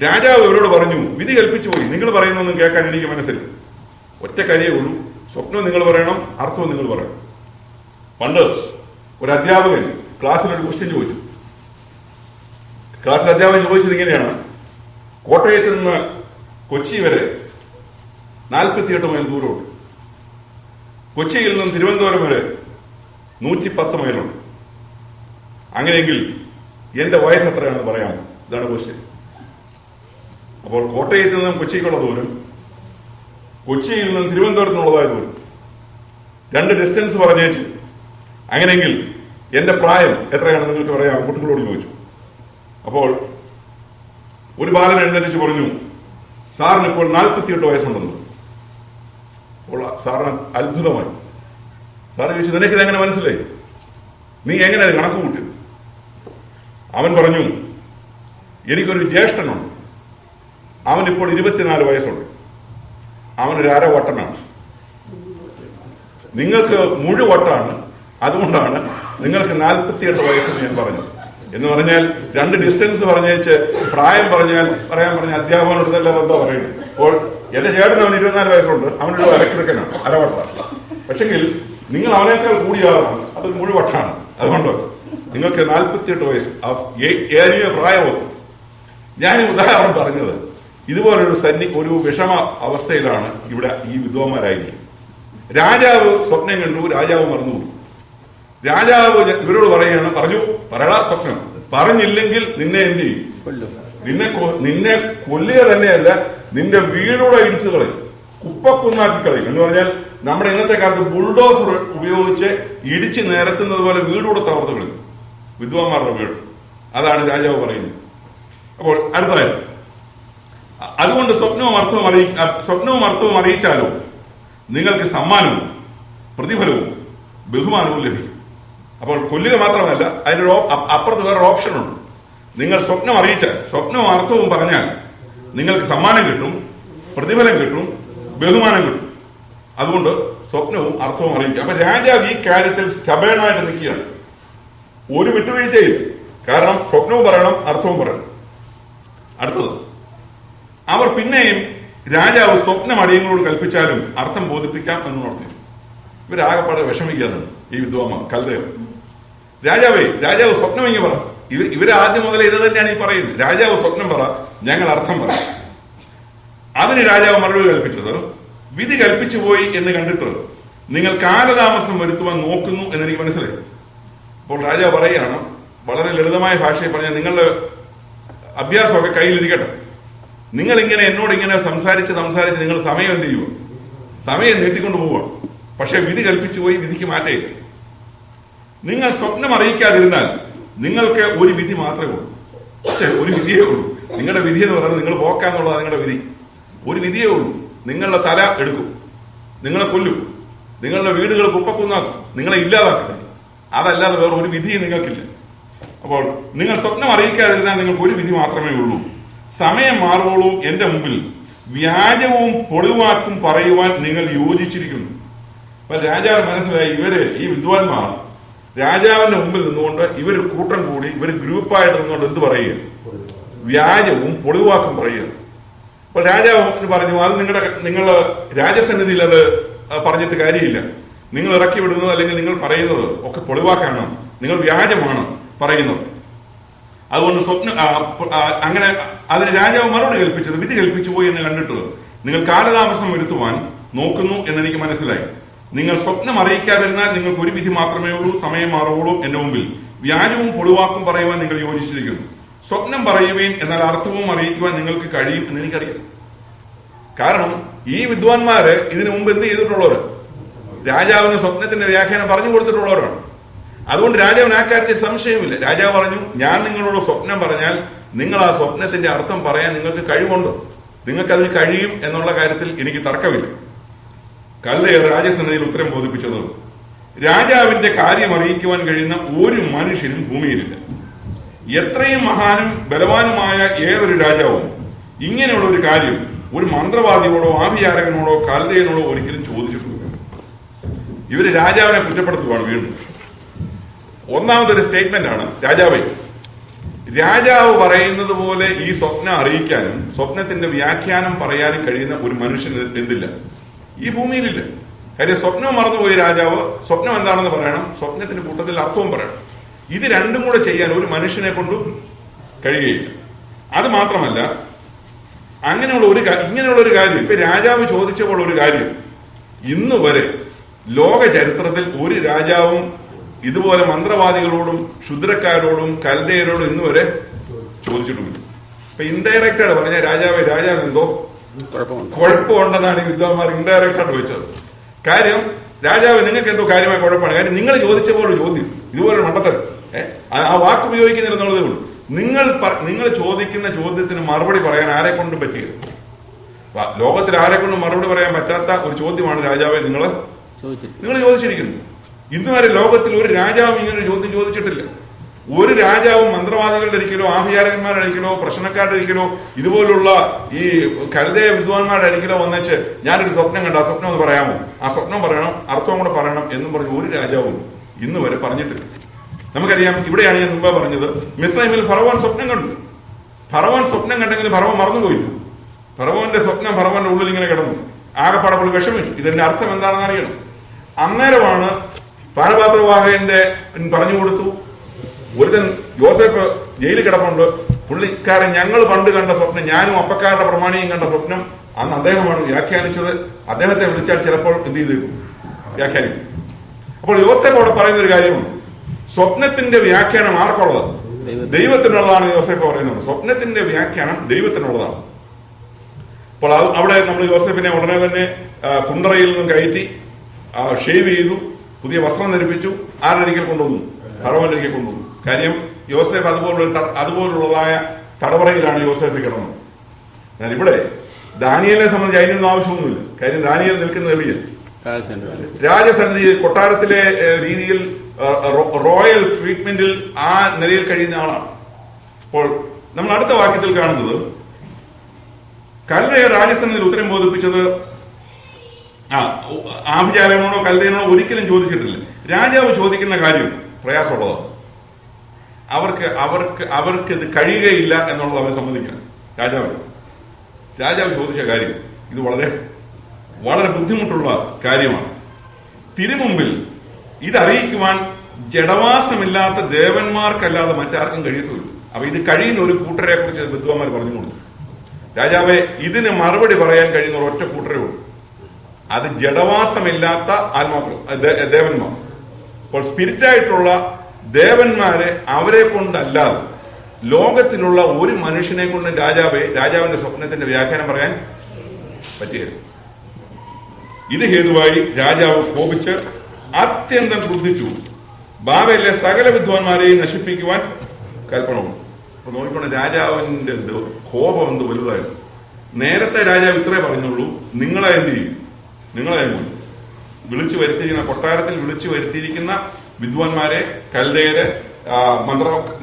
രാജാവ് ഇവരോട് പറഞ്ഞു, വിധി കൽപ്പിച്ചു പോയി, നിങ്ങൾ പറയുന്നൊന്നും കേൾക്കാൻ എനിക്ക് മനസ്സില്ല, ഒറ്റ കാര്യമേ ഉള്ളൂ, സ്വപ്നം നിങ്ങൾ പറയണം, അർത്ഥവും നിങ്ങൾ പറയണം. പണ്ട് ഒരു അധ്യാപകൻ ക്ലാസ്സിലൊരു ക്വസ്റ്റ്യൻ ചോദിച്ചു. ക്ലാസ്സിൽ അധ്യാപകൻ ചോദിച്ചത് ഇങ്ങനെയാണ്, കോട്ടയത്ത് നിന്ന് കൊച്ചി വരെ 48 മൈൽ ദൂരമുണ്ട്, കൊച്ചിയിൽ നിന്നും തിരുവനന്തപുരം വരെ 110 മൈലുണ്ട്. അങ്ങനെയെങ്കിൽ എന്റെ വയസ്സ് എത്രയാണെന്ന് പറയാമോ? ഇതാണ് ക്വസ്റ്റ്യൻ. അപ്പോൾ കോട്ടയത്ത് നിന്നും കൊച്ചിക്കുള്ള ദൂരം, കൊച്ചിയിൽ നിന്നും തിരുവനന്തപുരത്തിനുള്ളതായ ദൂരം, 2 ഡിസ്റ്റൻസ് പറഞ്ഞേച്ചു. അങ്ങനെയെങ്കിൽ എന്റെ പ്രായം എത്രയാണെന്ന് നിങ്ങൾക്ക് പറയാം, കുട്ടികളോട് ചോദിച്ചു. അപ്പോൾ ഒരു ബാലൻ എഴുന്നേറ്റ് പറഞ്ഞു, സാറിന് ഇപ്പോൾ 48 വയസ്സുണ്ടെന്ന്. അപ്പോൾ സാറിന് അത്ഭുതമായി. സാറ് ചോദിച്ചു, നിനക്കിത് എങ്ങനെ മനസ്സിലായി, നീ എങ്ങനെ കണക്ക് കൂട്ടിയത്? അവൻ പറഞ്ഞു, എനിക്കൊരു ജ്യേഷ്ഠനുണ്ട്, അവനിപ്പോൾ 24 വയസ്സുണ്ട്, അവനൊരു അരവട്ടനാണ്, നിങ്ങൾക്ക് മുഴുവട്ടാണ്, അതുകൊണ്ടാണ് നിങ്ങൾക്ക് 48 വയസ്സെന്ന് ഞാൻ പറഞ്ഞത്. എന്ന് പറഞ്ഞാൽ 2 ഡിസ്റ്റൻസ് പറഞ്ഞേച്ച് പ്രായം പറയാൻ പറഞ്ഞ അധ്യാപകനോടല്ല എന്താ പറയുന്നത്. അപ്പോൾ എന്റെ ചേട്ടൻ അവന് 24 വയസ്സുണ്ട്, അവനൊരു അരക്കിടക്കനാണ്, അരവട്ടാണ്. പക്ഷെങ്കിൽ നിങ്ങൾ അവനേക്കാൾ കൂടിയാളാണ്, അത് മുഴുവട്ടാണ്. അതുകൊണ്ട് നിങ്ങൾക്ക് 48 വയസ്സ് ഏറിയ പ്രായമൊത്തു. ഞാൻ ഉദാഹരണം പറഞ്ഞത് ഇതുപോലൊരു വിഷമ അവസ്ഥയിലാണ് ഇവിടെ ഈ വിദ്വാന്മാരായിരിക്കും. രാജാവ് സ്വപ്നം കണ്ടു, രാജാവ് മറന്നുപോയി. രാജാവ് ഇവരോട് പറയുകയാണ്, പറയടാ സ്വപ്നം, പറഞ്ഞില്ലെങ്കിൽ നിന്നെ എന്ത് ചെയ്യും? നിന്നെ കൊല്ലുക തന്നെയല്ല, നിന്റെ വീടൂടെ ഇടിച്ചു കളയും, കുപ്പക്കുന്നാക്കി കളയും. എന്ന് പറഞ്ഞാൽ നമ്മുടെ ഇന്നത്തെ കാലത്ത് ബുൾഡോസർ ഉപയോഗിച്ച് ഇടിച്ച് നിരത്തുന്നത് പോലെ വീടൂടെ തകർത്ത് കളയും വിദ്വാന്മാരുടെ വീട്. അതാണ് രാജാവ് പറയുന്നത്. അപ്പോൾ അടുത്തതായിട്ട്, അതുകൊണ്ട് സ്വപ്നവും അർത്ഥവും അറിയിച്ചാലോ നിങ്ങൾക്ക് സമ്മാനവും പ്രതിഫലവും ബഹുമാനവും ലഭിക്കും. അപ്പോൾ കൊല്ലുക മാത്രമല്ല, അതിനൊരു അപ്പുറത്ത് വേറൊരു ഓപ്ഷനുണ്ട്. നിങ്ങൾ സ്വപ്നം അറിയിച്ചാൽ, സ്വപ്നവും അർത്ഥവും പറഞ്ഞാൽ നിങ്ങൾക്ക് സമ്മാനം കിട്ടും, പ്രതിഫലം കിട്ടും, ബഹുമാനം കിട്ടും. അതുകൊണ്ട് സ്വപ്നവും അർത്ഥവും അറിയിക്കുക. അപ്പൊ രാജാവ് ഈ കാര്യത്തിൽ സ്റ്റബേണായിട്ട് നിൽക്കുകയാണ്, ഒരു വിട്ടുവീഴ്ചയില്ല. കാരണം സ്വപ്നവും പറയണം, അർത്ഥവും പറയണം. അടുത്തത്, അവർ പിന്നെയും രാജാവ് സ്വപ്നം അടിയങ്ങളോട് കൽപ്പിച്ചാലും അർത്ഥം ബോധിപ്പിക്കാം എന്ന് ഓർത്തി. ഇവരാകെപ്പാടെ വിഷമിക്കുകയാണ് ഈ വിദ്വാന്മാർ, കൽദയർ. രാജാവ് സ്വപ്നം ഇങ്ങനെ പറ. ഇവര് ആദ്യം മുതലേ ഇത് തന്നെയാണ് ഈ പറയുന്നത്. രാജാവ് സ്വപ്നം പറ, ഞങ്ങൾ അർത്ഥം പറ. അതിന് രാജാവ് മറുപടി കൽപ്പിച്ചത്, വിധി കൽപ്പിച്ചു പോയി എന്ന് കണ്ടിട്ട് നിങ്ങൾ കാലതാമസം വരുത്തുവാൻ നോക്കുന്നു എന്നെനിക്ക് മനസ്സിലായി. അപ്പോൾ രാജാവ് പറയുകയാണ്, വളരെ ലളിതമായ ഭാഷയിൽ പറഞ്ഞാൽ, നിങ്ങളുടെ അഭ്യാസമൊക്കെ കയ്യിലിരിക്കട്ടെ. നിങ്ങളിങ്ങനെ എന്നോടിങ്ങനെ സംസാരിച്ച് നിങ്ങൾ സമയം എന്ത് ചെയ്യുക? സമയം നീട്ടിക്കൊണ്ട് പോവുകയാണ്. പക്ഷെ വിധി കൽപ്പിച്ചു പോയി, വിധിക്ക് മാറ്റയില്ല. നിങ്ങൾ സ്വപ്നം അറിയിക്കാതിരുന്നാൽ നിങ്ങൾക്ക് ഒരു വിധി മാത്രമേ ഉള്ളൂ. ഒരു വിധിയേ ഉള്ളൂ. നിങ്ങളുടെ വിധി എന്ന് പറയുന്നത് നിങ്ങൾ പോക്കാന്നുള്ളതാണ് നിങ്ങളുടെ വിധി. ഒരു വിധിയേ ഉള്ളൂ. നിങ്ങളുടെ തല എടുക്കും, നിങ്ങളെ കൊല്ലും, നിങ്ങളുടെ വീടുകൾ കുപ്പക്കുന്നാക്കും, നിങ്ങളെ ഇല്ലാതാക്കും. അതല്ലാതെ വേറെ ഒരു വിധിയും നിങ്ങൾക്കില്ല. അപ്പോൾ നിങ്ങൾ സ്വപ്നം അറിയിക്കാതിരുന്നാൽ നിങ്ങൾക്ക് ഒരു വിധി മാത്രമേ ഉള്ളൂ. സമയം മാറുമ്പോഴും എന്റെ മുമ്പിൽ വ്യാജവും പൊളിവാക്കും പറയുവാൻ നിങ്ങൾ യോജിച്ചിരിക്കുന്നു. അപ്പൊ രാജാവ് മനസ്സിലായി, ഈ വിദ്വാൻമാർ രാജാവിന്റെ മുമ്പിൽ നിന്നുകൊണ്ട് ഇവര് കൂട്ടം കൂടി, ഇവര് ഗ്രൂപ്പായിട്ട് നിന്നുകൊണ്ട് എന്ത് പറയുക? വ്യാജവും പൊളിവാക്കും പറയുക. അപ്പൊ രാജാവ് പറഞ്ഞു, അത് നിങ്ങൾ രാജസന്നിധിയിൽ അത് പറഞ്ഞിട്ട് കാര്യമില്ല. നിങ്ങൾ ഇറക്കി വിടുന്നത് അല്ലെങ്കിൽ നിങ്ങൾ പറയുന്നത് ഒക്കെ പൊളിവാക്കാണ്, നിങ്ങൾ വ്യാജമാണ് പറയുന്നത്. അതുകൊണ്ട് അങ്ങനെ അതിന് രാജാവ് മറുപടി കൽപ്പിച്ചത്, വിധി കൽപ്പിച്ചു പോയി എന്ന് കണ്ടിട്ട് നിങ്ങൾ കാലതാമസം വരുത്തുവാൻ നോക്കുന്നു എന്നെനിക്ക് മനസ്സിലായി. നിങ്ങൾ സ്വപ്നം അറിയിക്കാതിരുന്നാൽ നിങ്ങൾക്ക് ഒരു വിധി മാത്രമേ ഉള്ളൂ. സമയം മാറുമ്പോഴും എന്റെ മുമ്പിൽ വ്യാജവും പൊളിവാക്കും പറയുവാൻ നിങ്ങൾ യോജിച്ചിരിക്കുന്നു. സ്വപ്നം പറയുകയും എന്നാൽ അർത്ഥവും അറിയിക്കുവാൻ നിങ്ങൾക്ക് കഴിയും എന്ന് എനിക്കറിയാം. കാരണം ഈ വിദ്വാൻമാര് ഇതിനു മുമ്പ് എന്ത് ചെയ്തിട്ടുള്ളവര്? രാജാവിന് സ്വപ്നത്തിന്റെ വ്യാഖ്യാനം പറഞ്ഞു കൊടുത്തിട്ടുള്ളവരാണ്. അതുകൊണ്ട് രാജാവിന് ആ കാര്യത്തിൽ സംശയമില്ല. രാജാവ് പറഞ്ഞു, ഞാൻ നിങ്ങളോട് സ്വപ്നം പറഞ്ഞാൽ നിങ്ങൾ ആ സ്വപ്നത്തിന്റെ അർത്ഥം പറയാൻ നിങ്ങൾക്ക് കഴിവുണ്ട്, നിങ്ങൾക്കതിന് കഴിയും എന്നുള്ള കാര്യത്തിൽ എനിക്ക് തർക്കമില്ല. കൽദയർ രാജസന്നിധിയിൽ ഉത്തരം ബോധിപ്പിച്ചത്, രാജാവിന്റെ കാര്യം അറിയിക്കുവാൻ കഴിയുന്ന ഒരു മനുഷ്യനും ഭൂമിയിലില്ല. എത്രയും മഹാനും ബലവാനുമായ ഏതൊരു രാജാവും ഇങ്ങനെയുള്ള ഒരു കാര്യം ഒരു മന്ത്രവാദിയോടോ ആഭിചാരകനോടോ കൽദയനോടോ ഒരിക്കലും ചോദിച്ചിട്ടില്ല. ഇവര് രാജാവിനെ കുറ്റപ്പെടുത്തുവാണ് വീണ്ടും. ഒന്നാമതൊരു സ്റ്റേറ്റ്മെന്റ് ആണ്, രാജാവ് പറയുന്നത് പോലെ ഈ സ്വപ്നം അറിയിക്കാനും സ്വപ്നത്തിന്റെ വ്യാഖ്യാനം പറയാനും കഴിയുന്ന ഒരു മനുഷ്യൻ എന്തില്ല, ഈ ഭൂമിയിലില്ല. കാര്യം സ്വപ്നം മറന്നുപോയി രാജാവ്. സ്വപ്നം എന്താണെന്ന് പറയണം, സ്വപ്നത്തിന്റെ കൂട്ടത്തിൽ അർത്ഥവും പറയണം. ഇത് രണ്ടും കൂടെ ചെയ്യാൻ ഒരു മനുഷ്യനെ കൊണ്ടും കഴിയുകയില്ല. അത് മാത്രമല്ല, ഇങ്ങനെയുള്ള ഒരു കാര്യം ഇപ്പൊ രാജാവ് ചോദിച്ചപ്പോൾ ഒരു കാര്യം ഇന്ന് വരെ ലോക ചരിത്രത്തിൽ ഒരു രാജാവും ഇതുപോലെ മന്ത്രവാദികളോടും ക്ഷുദ്രക്കാരോടും കൽദയരോടും ഇന്ന് വരെ ചോദിച്ചിട്ടുമില്ല. ഇപ്പൊ ഇൻഡയറക്റ്റായിട്ട് പറഞ്ഞ രാജാവ് എന്തോ കുഴപ്പമുണ്ടെന്നാണ് ഈ വിദ്വാന്മാർ ഇൻഡയറക്റ്റായിട്ട് ചോദിച്ചത്. കാര്യം രാജാവ് നിങ്ങൾക്ക് എന്തോ കാര്യമായ കുഴപ്പമാണ്. കാര്യം നിങ്ങൾ ചോദിച്ചപ്പോൾ ചോദ്യം ഇതുപോലെ മണ്ടത്തരം, ആ വാക്ക് ഉപയോഗിക്കുന്നില്ലെന്നുള്ളതേ ഉള്ളൂ. നിങ്ങൾ ചോദിക്കുന്ന ചോദ്യത്തിന് മറുപടി പറയാൻ ആരെ കൊണ്ടും പറ്റിയത്. ലോകത്തിൽ ആരെ കൊണ്ടും മറുപടി പറയാൻ പറ്റാത്ത ഒരു ചോദ്യമാണ് രാജാവെ നിങ്ങൾ ചോദിച്ചിരിക്കുന്നത്. ഇന്നുവരെ ലോകത്തിൽ ഒരു രാജാവും ഇങ്ങനെ ഒരു ചോദ്യം ചോദിച്ചിട്ടില്ല. ഒരു രാജാവും മന്ത്രവാദികളുടെ ഒരിക്കലോ ആഭിചാരകന്മാരുടെ ഒരിക്കലോ പ്രശ്നക്കാരുടെ ഒരിക്കലോ ഇതുപോലുള്ള ഈ കൽദയ വിദ്വാൻമാരുടെ ഒരിക്കലോ വന്നിച്ച് ഞാനൊരു സ്വപ്നം കണ്ട, ആ സ്വപ്നം ഒന്ന് പറയാമോ, ആ സ്വപ്നം പറയണം, അർത്ഥവും കൂടെ പറയണം എന്നും പറഞ്ഞ് ഒരു രാജാവും ഇന്ന് വരെ പറഞ്ഞിട്ടില്ല. നമുക്കറിയാം, ഇവിടെയാണ് ഞാൻ മുമ്പേ പറഞ്ഞത്, മിസ്രൈമിൽ ഫറവോൻ സ്വപ്നം കണ്ടു. ഫറവോൻ സ്വപ്നം കണ്ടെങ്കിലും ഫറവോൻ മറന്നുപോയില്ല. ഫറവോന്റെ സ്വപ്നം ഫറവോന്റെ ഉള്ളിൽ ഇങ്ങനെ കിടന്നു. ആകെപ്പാടപ്പോൾ വിഷമിച്ചു. ഇതിന്റെ അർത്ഥം എന്താണെന്ന് അറിയണം. അന്നേരമാണ് പാനപാത്രവാഹകന്റെ പറഞ്ഞു കൊടുത്തു. ഒരുത്തൻ യോസേഫ് ജയിലിൽ കിടപ്പുണ്ട്. പുള്ളിക്കാരൻ ഞങ്ങൾ പണ്ട് കണ്ട സ്വപ്നം, ഞാനും അപ്പക്കാരുടെ പ്രമാണിയും കണ്ട സ്വപ്നം അന്ന് അദ്ദേഹമാണ് വ്യാഖ്യാനിച്ചത്. അദ്ദേഹത്തെ വിളിച്ചാൽ ചിലപ്പോൾ എന്ത് ചെയ്തേക്കും, വ്യാഖ്യാനിക്കും. അപ്പോൾ യോസേഫ് അവിടെ പറയുന്ന ഒരു കാര്യമുണ്ട്. സ്വപ്നത്തിന്റെ വ്യാഖ്യാനം ആർക്കുള്ളതാണ്? ദൈവത്തിനുള്ളതാണ്. യോസേഫ് പറയുന്നത് സ്വപ്നത്തിന്റെ വ്യാഖ്യാനം ദൈവത്തിനുള്ളതാണ്. അപ്പോൾ അവിടെ നമ്മൾ യോസേഫിനെ ഉടനെ തന്നെ കുണ്ടറയിൽ നിന്നും കയറ്റി ഷേവ് ചെയ്തു, പുതിയ വസ്ത്രം ധരിപ്പിച്ചു. ആരുടെ ഒരിക്കൽ കൊണ്ടുവന്നു? ഫറവോന്റെ ഒരിക്കൽ കൊണ്ടുവന്നു. കാര്യം യോസേഫ് അതുപോലുള്ളതായ തടവറയിലാണ് യോസേഫ് കിടന്നത്. എന്നാൽ ഇവിടെ ദാനിയേലിനെ സംബന്ധിച്ച് അതിനൊന്നും ആവശ്യമൊന്നുമില്ല. കാര്യം ദാനിയേൽ നിൽക്കുന്നത് എവിടെയാണ്? രാജസന്നിധിയിൽ, കൊട്ടാരത്തിലെ രീതിയിൽ, റോയൽ ട്രീറ്റ്മെന്റിൽ ആ നിലയിൽ കഴിയുന്ന ആളാണ്. അപ്പോൾ നമ്മൾ അടുത്ത വാക്യത്തിൽ കാണുന്നത്, കൽദയ രാജസന്നിധിയിൽ ഉത്തരം ബോധിപ്പിച്ചത് ആഭിചാരനോടോ കൽദയനോടോ ഒരിക്കലും ചോദിച്ചിട്ടില്ല. രാജാവ് ചോദിക്കുന്ന കാര്യം പ്രയാസമുള്ളതാണ്. അവർക്ക് ഇത് കഴിയുകയില്ല എന്നുള്ളത് അവർ സമ്മതിക്കണം. രാജാവ് ചോദിച്ച കാര്യം ഇത് വളരെ വളരെ ബുദ്ധിമുട്ടുള്ള കാര്യമാണ്. തിരുമുമ്പിൽ ഇതറിയിക്കുവാൻ ജഡവാസമില്ലാത്ത ദേവന്മാർക്കല്ലാതെ മറ്റാർക്കും കഴിയത്തുമില്ല. അപ്പൊ ഇത് കഴിയുന്ന ഒരു കൂട്ടരെ കുറിച്ച് വിദ്വാന്മാർ പറഞ്ഞു കൊടുത്തു. രാജാവെ, ഇതിന് മറുപടി പറയാൻ കഴിയുന്ന ഒരൊറ്റ കൂട്ടരേ ഉള്ളൂ. അത് ജഡവാസമില്ലാത്ത ദേവന്മാർ. അപ്പോൾ സ്പിരിറ്റായിട്ടുള്ള ദേവന്മാരെ അവരെ കൊണ്ടല്ലാതെ ലോകത്തിലുള്ള ഒരു മനുഷ്യനെ കൊണ്ട് രാജാവിന്റെ സ്വപ്നത്തിന്റെ വ്യാഖ്യാനം പറയാൻ പറ്റിയത്. ഇത് ഹേതുവായി രാജാവ് കോപിച്ച് അത്യന്തം ക്രുദ്ധിച്ചു. ബാബയിലെ സകല വിദ്വാൻമാരെയും നശിപ്പിക്കുവാൻ കൽപ്പന കൊടുത്തു. അപ്പൊ നോക്കിക്കൊണ്ട് രാജാവിന്റെ കോപം എന്ത് വലുതായിരുന്നു. നേരത്തെ രാജാവ് ഇത്രേ പറഞ്ഞുള്ളൂ, നിങ്ങളെ എന്ത് ചെയ്യും, നിങ്ങളെ വിളിച്ചു വരുത്തിയിരിക്കുന്ന, കൊട്ടാരത്തിൽ വിളിച്ചു വരുത്തിയിരിക്കുന്ന വിദ്വാൻമാരെ, കൽദയരെ,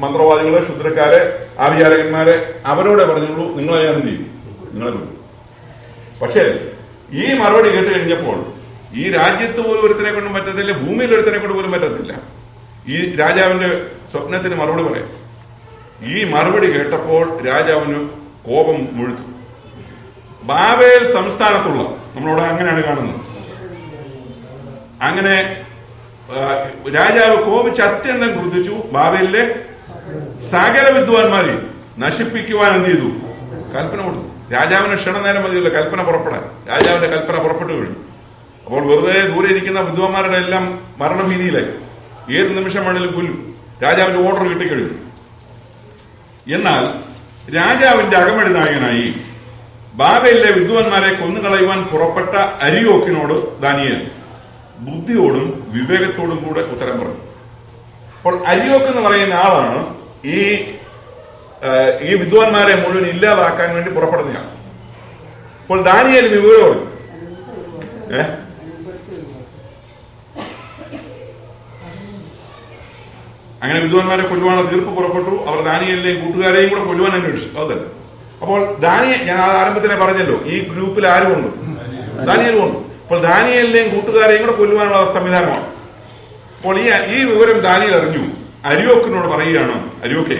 മന്ത്രവാദികളെ, ക്ഷുദ്രക്കാരെ, ആഭിചാരകന്മാരെ, അവരോടെ പറഞ്ഞുള്ളൂ നിങ്ങളെ ഞാൻ എന്ത് ചെയ്യും, നിങ്ങളെ വിടും. പക്ഷേ ഈ മറുപടി കേട്ട് കഴിഞ്ഞപ്പോൾ ഈ രാജ്യത്ത് പോലും ഒരുത്തിനെ കൊണ്ടും പറ്റത്തില്ല, ഭൂമിയിൽ ഒരുത്തിനെ കൊണ്ട് പോലും പറ്റത്തില്ല ഈ രാജാവിന്റെ സ്വപ്നത്തിന് മറുപടി പറയാം. ഈ മറുപടി കേട്ടപ്പോൾ രാജാവിന് കോപം മുഴുത്തു. ബാബേൽ സംസ്ഥാനത്തുള്ള, നമ്മളവിടെ അങ്ങനെയാണ് കാണുന്നത്, അങ്ങനെ രാജാവ് കോപിച്ച് അത്യന്തം ക്രുദ്ധിച്ചു. ബാബേലിലെ സകല വിദ്വാൻമാരെ നശിപ്പിക്കുവാൻ എന്ത് ചെയ്തു, കൽപ്പന കൊടുത്തു. രാജാവിന് ക്ഷണനേരം മതിയല്ലോ കൽപ്പന പുറപ്പെടാൻ. രാജാവിന്റെ കൽപ്പന പുറപ്പെട്ടു കഴിഞ്ഞു. അപ്പോൾ വെറുതെ ദൂരെ ഇരിക്കുന്ന വിദ്വാന്മാരുടെ എല്ലാം മരണഭീതിയിലായി. ഏത് നിമിഷം വേണമെങ്കിലും കൊല്ലും. രാജാവിന്റെ ഓർഡർ കിട്ടിക്കഴിഞ്ഞു. എന്നാൽ രാജാവിന്റെ അകമടി നായകനായി ബാബേലിലെ വിദ്വാൻമാരെ കൊന്നുകളയുവാൻ പുറപ്പെട്ട അരിയോക്കിനോട് ദാനിയേൽ ബുദ്ധിയോടും വിവേകത്തോടും കൂടെ ഉത്തരം പറഞ്ഞു. അപ്പോൾ അരിയോക്ക് എന്ന് പറയുന്ന ആളാണ് ഈ വിദ്വാൻമാരെ മുഴുവൻ ഇല്ലാതാക്കാൻ വേണ്ടി പുറപ്പെടുന്നതാണ്. അപ്പോൾ ദാനിയേൽ വിവരവും അങ്ങനെ വിദ്വാൻമാരെ കൊല്ലുവാനുള്ള തീർപ്പ് പുറപ്പെട്ടു. അവർ ദാനിയേലിനെയും കൂട്ടുകാരെയും കൂടെ കൊല്ലുവാൻ അന്വേഷിച്ചു. അതല്ല, അപ്പോൾ ഞാൻ ആരംഭത്തിലെ പറഞ്ഞല്ലോ, ഈ ഗ്രൂപ്പിൽ ആരുമുണ്ട്, ദാനിയേലും ഉണ്ട്. അപ്പോൾ ദാനിയേലിനെയും കൂട്ടുകാരെയും കൂടെ കൊല്ലുവാനുള്ള സംവിധാനമാണ്. അപ്പോൾ ഈ വിവരം ദാനിയേൽ അറിഞ്ഞു. അരിയോക്കിനോട് പറയുകയാണ്, അരിയോക്കെ,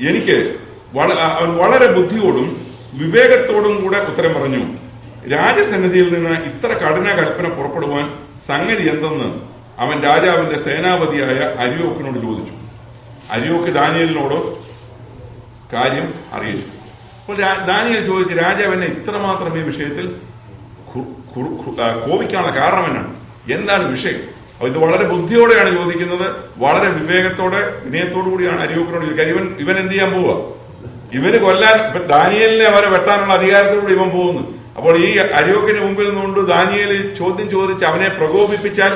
എനിക്ക് അവൻ വളരെ ബുദ്ധിയോടും വിവേകത്തോടും കൂടെ ഉത്തരം പറഞ്ഞു. രാജസന്നിധിയിൽ നിന്ന് ഇത്ര കഠിന കൽപ്പന പുറപ്പെടുവാൻ സംഗതി എന്തെന്ന് അവൻ രാജാവിന്റെ സേനാപതിയായ അരിയോക്കിനോട് ചോദിച്ചു. അരിയോക്ക് ദാനിയേലിനോട് കാര്യം അറിയിച്ചു. അപ്പോൾ ദാനിയേൽ ചോദിച്ചു, രാജാവ് എന്നെ ഇത്രമാത്രം ഈ വിഷയത്തിൽ കോപിക്കാനുള്ള കാരണം എന്നാണ്, എന്താണ് വിഷയം? അപ്പൊ ഇത് വളരെ ബുദ്ധിയോടെയാണ് ചോദിക്കുന്നത്, വളരെ വിവേകത്തോടെ വിനയത്തോടു കൂടിയാണ് അരിയോക്കിനോട് ചോദിക്കുക. ഇവൻ എന്ത് ചെയ്യാൻ പോവുക, ഇവന് കൊല്ലാൻ, ദാനിയേലിനെ അവരെ വെട്ടാനുള്ള അധികാരത്തോടുകൂടി ഇവൻ പോകുന്നു. അപ്പോൾ ഈ അരിയോക്കിന് മുമ്പിൽ നിന്നുകൊണ്ട് ദാനിയേൽ ചോദ്യം ചോദിച്ച് അവനെ പ്രകോപിപ്പിച്ചാൽ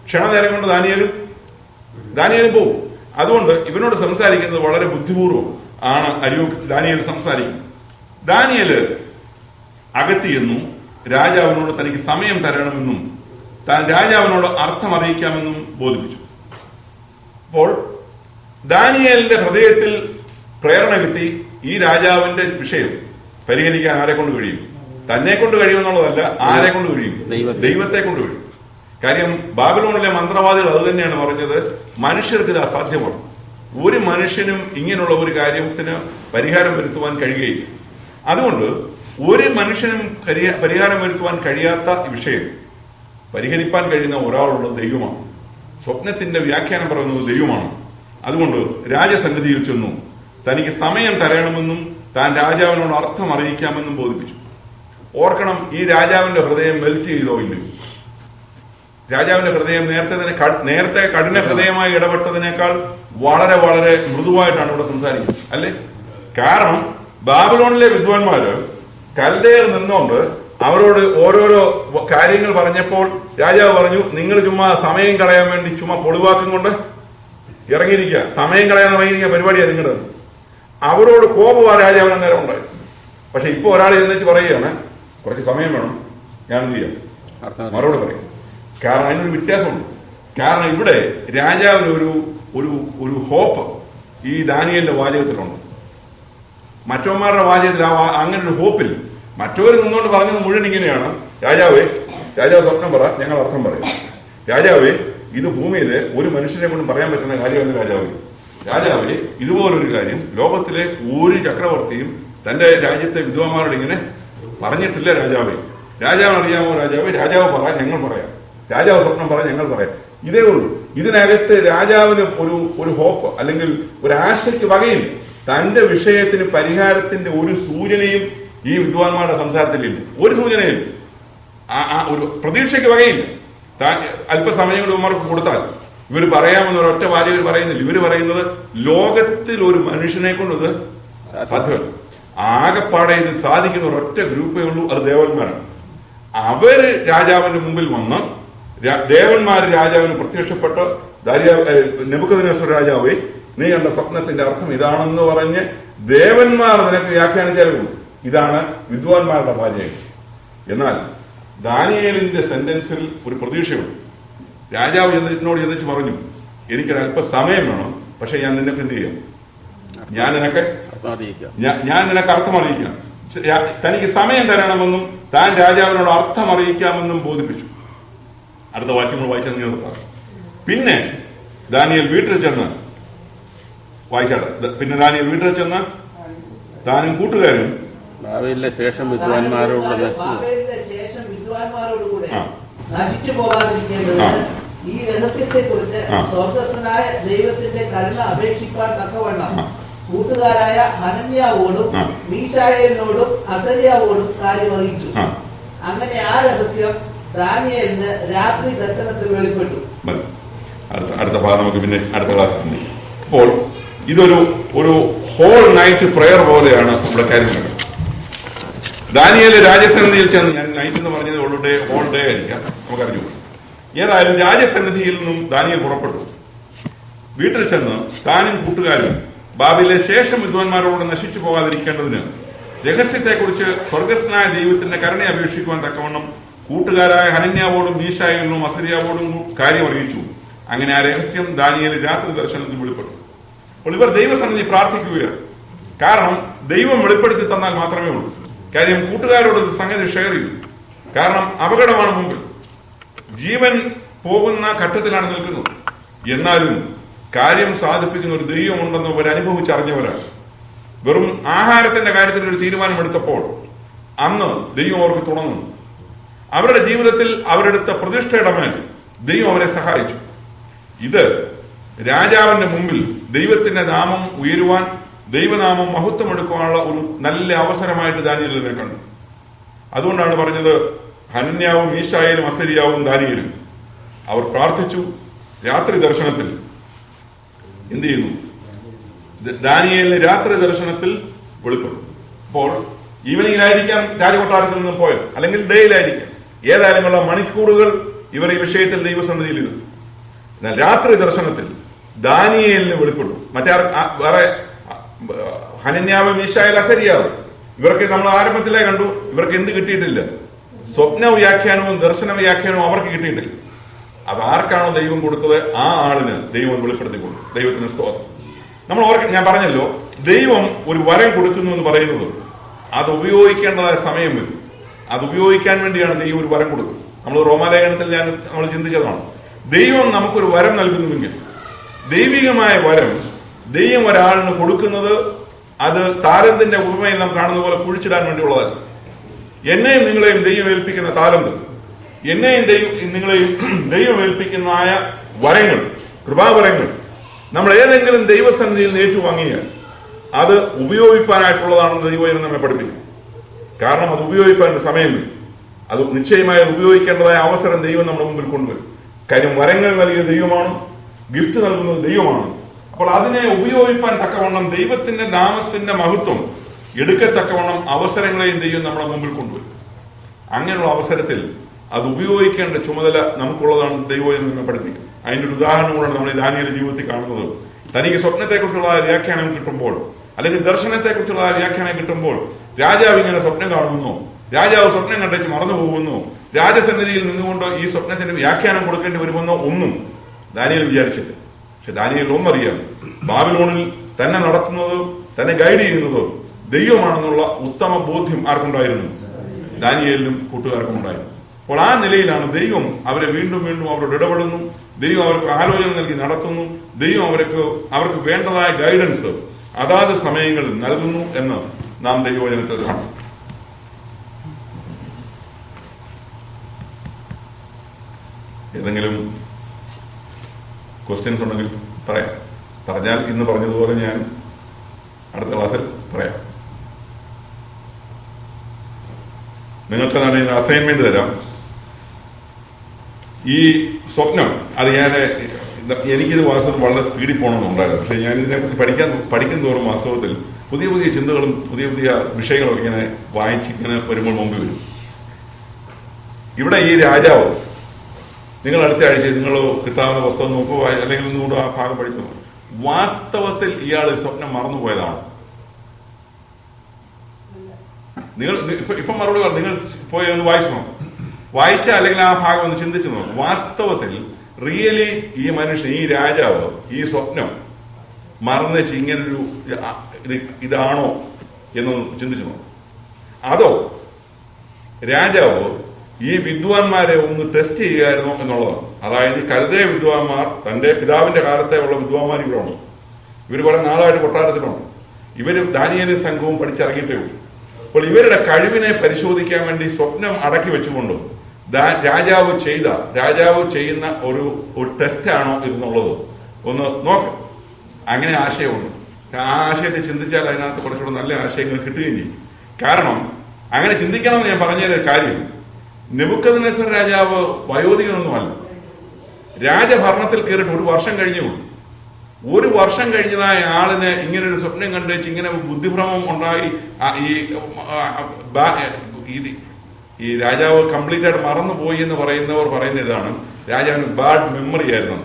ക്ഷണനേരം കൊണ്ട് ദാനിയേലും പോകും. അതുകൊണ്ട് ഇവനോട് സംസാരിക്കുന്നത് വളരെ ബുദ്ധിപൂർവ്വം ആണ് ദാനിയേൽ സംസാരിക്കുന്നത്. ദാനിയേല് അകത്തിയെന്നും രാജാവിനോട് തനിക്ക് സമയം തരണമെന്നും താൻ രാജാവിനോട് അർത്ഥം അറിയിക്കാമെന്നും ബോധിപ്പിച്ചു. അപ്പോൾ ദാനിയേലിന്റെ ഹൃദയത്തിൽ പ്രേരണ കിട്ടി, ഈ രാജാവിന്റെ വിഷയം പരിഹരിക്കാൻ ആരെ കൊണ്ട് കഴിയും? തന്നെ കൊണ്ട് കഴിയുമെന്നുള്ളതല്ല, ആരെ കൊണ്ട് കഴിയും? ദൈവത്തെ കൊണ്ട് കഴിയും. കാര്യം ബാബിലോണിലെ മന്ത്രവാദികൾ അത് തന്നെയാണ് പറഞ്ഞത്, മനുഷ്യർക്ക് ഇത് അസാധ്യമാണ്. ഒരു മനുഷ്യനും ഇങ്ങനെയുള്ള ഒരു കാര്യത്തിന് പരിഹാരം വരുത്തുവാൻ കഴിയുകയില്ല. അതുകൊണ്ട് ഒരു മനുഷ്യനും പരിഹാരം വരുത്തുവാൻ കഴിയാത്ത വിഷയം പരിഹരിപ്പാൻ കഴിയുന്ന ഒരാളുള്ള ദൈവമാണ്. സ്വപ്നത്തിന്റെ വ്യാഖ്യാനം പറയുന്നത് ദൈവമാണ്. അതുകൊണ്ട് രാജസന്നിധിയിൽ ചെന്നു തനിക്ക് സമയം തരണമെന്നും താൻ രാജാവിനോട് അർത്ഥം അറിയിക്കാമെന്നും ബോധിപ്പിച്ചു. ഓർക്കണം, ഈ രാജാവിന്റെ ഹൃദയം മെൽറ്റ് ചെയ്തോ ഇല്ലയോ? രാജാവിന്റെ ഹൃദയം നേരത്തെ കഠിന ഹൃദയമായി ഇടപെട്ടതിനേക്കാൾ വളരെ വളരെ മൃദുവായിട്ടാണ് ഇവിടെ സംസാരിക്കുന്നത്, അല്ലേ? കാരണം ബാബിലോണിലെ വിദ്വാൻമാര് കൽദയർ നിന്നുകൊണ്ട് അവരോട് ഓരോരോ കാര്യങ്ങൾ പറഞ്ഞപ്പോൾ രാജാവ് പറഞ്ഞു, നിങ്ങൾ ചുമ്മാ സമയം കളയാൻ വേണ്ടി ചുമ്മാ പൊളിവാക്കും കൊണ്ട് ഇറങ്ങിയിരിക്കുക, സമയം കളയാൻ ഇറങ്ങിയിരിക്കുക പരിപാടിയാണ് നിങ്ങളുടെ. അവരോട് കോപം ആ രാജാവിന് നേരം ഉണ്ടായി. പക്ഷെ ഇപ്പൊ ഒരാൾ ചെന്നിച്ച് പറയുകയാണ്, കുറച്ച് സമയം വേണം, ഞാൻ എന്ത് ചെയ്യാം, മറുപടി പറയും. കാരണം അതിനൊരു വ്യത്യാസമുണ്ട്. കാരണം ഇവിടെ രാജാവിന് ഒരു ഹോപ്പ് ഈ ദാനിയേലിന്റെ വാചകത്തിലുണ്ട്. മറ്റവന്മാരുടെ വാചകത്തിൽ അങ്ങനെ ഒരു ഹോപ്പിൽ മറ്റവർ നിന്നുകൊണ്ട് പറഞ്ഞത് മുഴുവൻ ഇങ്ങനെയാണ്, രാജാവ് സ്വപ്നം പറ, ഞങ്ങൾ അർത്ഥം പറയും. രാജാവേ, ഇത് ഭൂമിയിൽ ഒരു മനുഷ്യനെ കൊണ്ടും പറയാൻ പറ്റുന്ന കാര്യമല്ല രാജാവേ, ഇതുപോലൊരു കാര്യം ലോകത്തിലെ ഒരു ചക്രവർത്തിയും തന്റെ രാജ്യത്തെ വിദ്വാന്മാരോട് ഇങ്ങനെ പറഞ്ഞിട്ടില്ല. രാജാവിന് അറിയാമോ? രാജാവ് പറ, ഞങ്ങൾ പറയാം. രാജാവ് സ്വപ്നം പറ, ഞങ്ങൾ പറയാം. ഇതേ ഉള്ളൂ. ഇതിനകത്ത് രാജാവിന് ഒരു ഹോപ്പ് അല്ലെങ്കിൽ ഒരു ആശയ്ക്ക് വകയില്ല. തന്റെ വിഷയത്തിന് പരിഹാരത്തിന്റെ ഒരു സൂചനയും ഈ വിദ്വാൻമാരുടെ സംസാരത്തിലില്ല. ഒരു സൂചനയും ഒരു പ്രതീക്ഷയ്ക്ക് വകയില്ല. അല്പസമയം കൊണ്ട് ഉമ്മർക്ക് കൊടുത്താൽ ഇവർ പറയാമെന്ന് ഒരൊറ്റ വാചകം ഇവർ പറയുന്നില്ല. ഇവർ പറയുന്നത് ലോകത്തിൽ ഒരു മനുഷ്യനെ കൊണ്ട് ഇത് സാധ്യമല്ല. ആകെപ്പാടെ ഇത് സാധിക്കുന്ന ഒരൊറ്റ ഗ്രൂപ്പേ ഉള്ളൂ, അത് ദേവന്മാരാണ്. അവര് രാജാവിന്റെ മുമ്പിൽ വന്ന് ദേവന്മാര് രാജാവിന് പ്രത്യക്ഷപ്പെട്ട് നെബൂഖദ്നേസർ രാജാവേ, നീ കണ്ട സ്വപ്നത്തിന്റെ അർത്ഥം ഇതാണെന്ന് പറഞ്ഞ് ദേവന്മാർ നിനക്ക് വ്യാഖ്യാനിച്ചാലും ഇതാണ് വിദ്വാൻമാരുടെ വാചകം. എന്നാൽ ദാനിയേലിന്റെ സെന്റൻസിൽ ഒരു പ്രതീക്ഷയുണ്ട്. രാജാവ് എന്നോട് ചെന്നിച്ച് പറഞ്ഞു, എനിക്കൊരല്പ സമയം വേണം, പക്ഷെ ഞാൻ നിനക്ക് എന്ത് ചെയ്യാം, ഞാൻ നിനക്ക് അർത്ഥം അറിയിക്കാം. തനിക്ക് സമയം തരണമെന്നും താൻ രാജാവിനോട് അർത്ഥം അറിയിക്കാമെന്നും ബോധിപ്പിച്ചു. അടുത്ത വാക്യങ്ങൾ വായിച്ചാൽ നിർത്താം. പിന്നെ ദാനിയേൽ വീട്ടിൽ ചെന്ന് വായിച്ചാട്ടെ. പിന്നെ ദാനിയേൽ വീട്ടിൽ ചെന്ന് താനും കൂട്ടുകാരും ശേഷം വിദ്വാൻമാരോടുകൂടെ നശിച്ചു പോകാതിരിക്കേണ്ടതിന് ഈ രഹസ്യത്തെ കുറിച്ച് സ്വർഗസ്ഥനായ ദൈവത്തിന്റെ കരുണ അപേക്ഷിക്കാൻ തക്കവണ്ണം കൂട്ടുകാരായ ഹനന്യാവോടും മീശായേലിനോടും അസര്യാവോടും കാര്യം അറിയിച്ചു. അങ്ങനെ ആ രഹസ്യം ദാനിയേലിന് രാത്രി ദർശനത്തിൽ വെളിപ്പെട്ടു. അടുത്ത ഭാഗം നമുക്ക് പിന്നെ അടുത്ത ക്ലാസ്സിൽ. അപ്പോൾ ഇതൊരു ഹോൾ നൈറ്റ് പ്രയർ പോലെയാണ് ഇവിടെ കാര്യങ്ങൾ. ദാനിയേല് രാജസന്നിധിയിൽ ചെന്ന്, ഞാൻ നൈറ്റ് എന്ന് പറഞ്ഞത് ഹോൾ ഡേ ആയിരിക്കാം, നമുക്കറിഞ്ഞു. ഏതായാലും രാജസന്നിധിയിൽ നിന്നും ദാനിയേൽ പുറപ്പെട്ടു. വീട്ടിൽ ചെന്ന് താനും കൂട്ടുകാരും ബാബിലെ ശേഷം വിദ്വാൻമാരോട് നശിച്ചു പോകാതിരിക്കേണ്ടതിന് രഹസ്യത്തെക്കുറിച്ച് സ്വർഗസ്ഥനായ ദൈവത്തിന്റെ കരുണ അപേക്ഷിക്കുവാൻ തക്കവണ്ണം കൂട്ടുകാരായ ഹനന്യാവോടും മീശായേലിനും അസര്യാവോടും കാര്യം അറിയിച്ചു. അങ്ങനെ ആ രഹസ്യം ദാനിയേൽ രാത്രി ദർശനത്തിൽ വെളിപ്പെട്ടു. അപ്പോൾ ഇവർ ദൈവസന്നിധി പ്രാർത്ഥിക്കുകയാണ്. കാരണം ദൈവം വെളിപ്പെടുത്തി തന്നാൽ മാത്രമേ ഉള്ളൂ. കാര്യം കൂട്ടുകാരോട് സംഗതി ഷെയർ ചെയ്തു. കാരണം അപകടമാണ് മുമ്പിൽ, ജീവൻ പോകുന്ന ഘട്ടത്തിലാണ് നിൽക്കുന്നത്. എന്നാലും കാര്യം സാധിപ്പിക്കുന്ന ഒരു ദൈവമുണ്ടെന്ന് അവർ അനുഭവിച്ചറിഞ്ഞവരാണ്. വെറും ആഹാരത്തിന്റെ കാര്യത്തിൽ ഒരു തീരുമാനമെടുത്തപ്പോൾ അന്ന് ദൈവം അവർക്ക് തുണന്നു. അവരുടെ ജീവിതത്തിൽ അവരെടുത്ത പ്രതിഷ്ഠയുടെ മേൽ ദൈവം അവരെ സഹായിച്ചു. ഇത് രാജാവിന്റെ മുമ്പിൽ ദൈവത്തിന്റെ നാമം ഉയരുവാൻ, ദൈവനാമം മഹത്വം എടുക്കുവാനുള്ള ഒരു നല്ല അവസരമായിട്ട് ദാനിയേലിനെ കണ്ടു. അതുകൊണ്ടാണ് പറഞ്ഞത്, ഹനന്യാവും മീശായേലും അസര്യാവും ദാനിയേലും അവർ പ്രാർത്ഥിച്ചു. രാത്രി ദർശനത്തിൽ എന്ത് ചെയ്യുന്നു? ദാനിയേലിന് രാത്രി ദർശനത്തിൽ വെളിപ്പെടും. അപ്പോൾ ഈവനിങ്ങിലായിരിക്കാം രാജകൊട്ടാരത്തിൽ നിന്ന് പോയത്, അല്ലെങ്കിൽ ഡേയിലായിരിക്കാം. ഏതായാലുമുള്ള മണിക്കൂറുകൾ ഇവർ ഈ വിഷയത്തിൽ ദൈവസന്നിധിയിലിരുന്നു. എന്നാൽ രാത്രി ദർശനത്തിൽ ദാനിയേലിന് വെളിപ്പെട്ടു. വേറെ ഹനന്യാവ്, മീശായേൽ, അസര്യാവ് ഇവർക്ക് നമ്മൾ ആരംഭത്തിലേ കണ്ടു. ഇവർക്ക് എന്ത് കിട്ടിയിട്ടില്ല? സ്വപ്ന വ്യാഖ്യാനവും ദർശന വ്യാഖ്യാനവും അവർക്ക് കിട്ടിയിട്ടില്ല. അത് ആർക്കാണോ ദൈവം കൊടുത്തത് ആ ആളിന് ദൈവം വെളിപ്പെടുത്തി കൊടുത്തു. ദൈവത്തിന് സ്തോത്രം. ഞാൻ പറഞ്ഞല്ലോ, ദൈവം ഒരു വരം കൊടുക്കുന്നു എന്ന് പറയുന്നത് അത് ഉപയോഗിക്കേണ്ടതായ സമയം വരും. അത് ഉപയോഗിക്കാൻ വേണ്ടിയാണ് ദൈവം ഒരു വരം കൊടുക്കുന്നത്. നമ്മൾ റോമാലേഖനത്തിൽ നമ്മൾ ചിന്തിച്ചതാണ്. ദൈവം നമുക്കൊരു വരം നൽകുന്നുവെങ്കിൽ ദൈവികമായ വരം ദൈവം ഒരാളിന് കൊടുക്കുന്നത് അത് താലന്തിന്റെ ഉപമയിൽ നാം കാണുന്ന പോലെ കുഴിച്ചിടാൻ വേണ്ടിയുള്ളതല്ല. എന്നെയും നിങ്ങളെയും ദൈവം ഏൽപ്പിക്കുന്ന താലന്ത്, എന്നെയും നിങ്ങളെയും ദൈവം ഏൽപ്പിക്കുന്നതായ വരങ്ങൾ, കൃപാവരങ്ങൾ നമ്മൾ ഏതെങ്കിലും ദൈവസന്നിധിയിൽ നിന്ന് ഏറ്റുവാങ്ങിയാൽ അത് ഉപയോഗിക്കാനായിട്ടുള്ളതാണെന്ന് ദൈവം നമ്മെ പഠിപ്പിക്കും. കാരണം അത് ഉപയോഗിക്കാൻ സമയമില്ല. അത് നിശ്ചയമായി ഉപയോഗിക്കേണ്ടതായ അവസരം ദൈവം നമ്മുടെ മുമ്പിൽ കൊണ്ടുവരും. കാര്യം വരങ്ങൾ നൽകിയ ദൈവമാണ്, ഗിഫ്റ്റ് നൽകുന്നത് ദൈവമാണ്. അപ്പോൾ അതിനെ ഉപയോഗിക്കാൻ തക്കവണ്ണം ദൈവത്തിന്റെ നാമത്തിന്റെ മഹത്വം എടുക്കത്തക്കവണ്ണം അവസരങ്ങളെയും ദൈവം നമ്മുടെ മുമ്പിൽ കൊണ്ടുവരും. അങ്ങനെയുള്ള അവസരത്തിൽ അത് ഉപയോഗിക്കേണ്ട ചുമതല നമുക്കുള്ളതാണ് ദൈവം നമ്മെ പഠിപ്പിക്കും. അതിന്റെ ഒരു ഉദാഹരണം കൂടെ നമ്മൾ ഈ ദാനിയേലിന്റെ ജീവിതത്തിൽ കാണുന്നത്. തനിക്ക് സ്വപ്നത്തെക്കുറിച്ചുള്ള വ്യാഖ്യാനം കിട്ടുമ്പോൾ, അല്ലെങ്കിൽ ദർശനത്തെക്കുറിച്ചുള്ള വ്യാഖ്യാനം കിട്ടുമ്പോൾ, രാജാവ് ഇങ്ങനെ സ്വപ്നം കാണുന്നു, രാജാവ് സ്വപ്നം കണ്ടേച്ച് മറന്നു പോകുന്നു, രാജസന്നിധിയിൽ നിന്നുകൊണ്ട് ഈ സ്വപ്നത്തിന് വ്യാഖ്യാനം കൊടുക്കേണ്ടി വരുമെന്നോ ഒന്നും ദാനിയേൽ വിചാരിച്ചില്ല. പക്ഷെ ദാനിയേൽ ഒന്നറിയാം, ബാബിലോണിൽ തന്നെ നടത്തുന്നത്, തന്നെ ഗൈഡ് ചെയ്യുന്നത് ദൈവമാണെന്നുള്ള ഉത്തമ ബോധ്യം ആർക്കുണ്ടായിരുന്നു? ദാനിയേലിനും കൂട്ടുകാർക്കും ഉണ്ടായിരുന്നു. അപ്പോൾ ആ നിലയിലാണ് ദൈവം അവരെ വീണ്ടും വീണ്ടും അവരോട് ഇടപെടുന്നു, ദൈവം അവർക്ക് ആലോചന നൽകി നടത്തുന്നു, ദൈവം അവർക്ക് വേണ്ടതായ ഗൈഡൻസ് അതാത് സമയങ്ങളിൽ നൽകുന്നു എന്ന് നാം ദൈവവചനത്തിൽ കാണും. ഏതെങ്കിലും ക്വസ്റ്റ്യൻസ് ഉണ്ടെങ്കിൽ പറയാം. പറഞ്ഞാൽ ഇന്ന് പറഞ്ഞതുപോലെ ഞാൻ അടുത്ത ക്ലാസ്സിൽ പറയാം. നിങ്ങൾക്ക് ഞാൻ അസൈൻമെന്റ് തരാം. ഈ സ്വപ്നം അത് എനിക്കിത് വാസ്തവത്തിൽ വളരെ സ്പീഡിൽ പോകണമെന്നുണ്ടായിരുന്നു. പക്ഷെ ഞാൻ ഇതിനെക്കുറിച്ച് പഠിക്കും തോറും വാസ്തവത്തിൽ പുതിയ പുതിയ ചിന്തകളും പുതിയ പുതിയ വിഷയങ്ങളും ഇങ്ങനെ വായിച്ചിങ്ങനെ വരുമ്പോൾ മുമ്പിൽ വരും. ഇവിടെ ഈ രാജാവ്, നിങ്ങൾ അടുത്ത ആഴ്ച നിങ്ങൾ കിട്ടാവുന്ന പുസ്തകം നോക്കുക, അല്ലെങ്കിൽ ഒന്നുകൂടെ ആ ഭാഗം പഠിച്ചു. വാസ്തവത്തിൽ ഇയാൾ സ്വപ്നം മറന്നുപോയതാണ്. നിങ്ങൾ ഇപ്പം മറുപടി പറഞ്ഞു, നിങ്ങൾ പോയി ഒന്ന് വായിച്ചു നോക്കും, വായിച്ച അല്ലെങ്കിൽ ആ ഭാഗം ഒന്ന് ചിന്തിച്ചു നോക്കും. വാസ്തവത്തിൽ റിയലി ഈ മനുഷ്യൻ, ഈ രാജാവ് ഈ സ്വപ്നം മറന്നുവെച്ച് ഇങ്ങനൊരു ഇതാണോ എന്നൊന്ന് ചിന്തിച്ചു നോക്കും. അതോ രാജാവ് ഈ വിദ്വാൻമാരെ ഒന്ന് ടെസ്റ്റ് ചെയ്യുകയായിരുന്നു എന്നുള്ളതാണ്. അതായത് കൽദയ വിദ്വാൻമാർ, തന്റെ പിതാവിന്റെ കാലത്തെ ഉള്ള വിദ്വാൻമാർ ഇവിടെ ഉണ്ട്. ഇവർ കുറെ നാളായിട്ട് കൊട്ടാരത്തിലുണ്ട്. ഇവര് ദാനിയേലും സംഘവും പഠിച്ചിറങ്ങിയിട്ടേ ഉള്ളൂ. അപ്പോൾ ഇവരുടെ കഴിവിനെ പരിശോധിക്കാൻ വേണ്ടി സ്വപ്നം അടക്കി വെച്ചുകൊണ്ട് രാജാവ് ചെയ്യുന്ന ഒരു ടെസ്റ്റ് ആണോ എന്നുള്ളത് ഒന്ന് നോക്കാം. അങ്ങനെ ആശയമുണ്ട്. ആ ആശയത്തെ ചിന്തിച്ചാൽ അതിനകത്ത് കുറച്ചുകൂടെ നല്ല ആശയങ്ങൾ കിട്ടുകയും ചെയ്യും. കാരണം അങ്ങനെ ചിന്തിക്കണമെന്ന് ഞാൻ പറഞ്ഞൊരു കാര്യം, നെബൂഖദ്നേസർ രാജാവ് വയോധികനൊന്നുമല്ല. രാജഭരണത്തിൽ കയറിയിട്ട് 1 വർഷം കഴിഞ്ഞുള്ളൂ. 1 വർഷം കഴിഞ്ഞതായ ആളിന് ഇങ്ങനൊരു സ്വപ്നം കണ്ടുവെച്ച് ഇങ്ങനെ ബുദ്ധിഭ്രമം ഉണ്ടായി ഈ രാജാവ് കംപ്ലീറ്റ് ആയിട്ട് മറന്നുപോയി എന്ന് പറയുന്നവർ പറയുന്ന ഇതാണ്, രാജാവിന് ബാഡ് മെമ്മറി ആയിരുന്നു.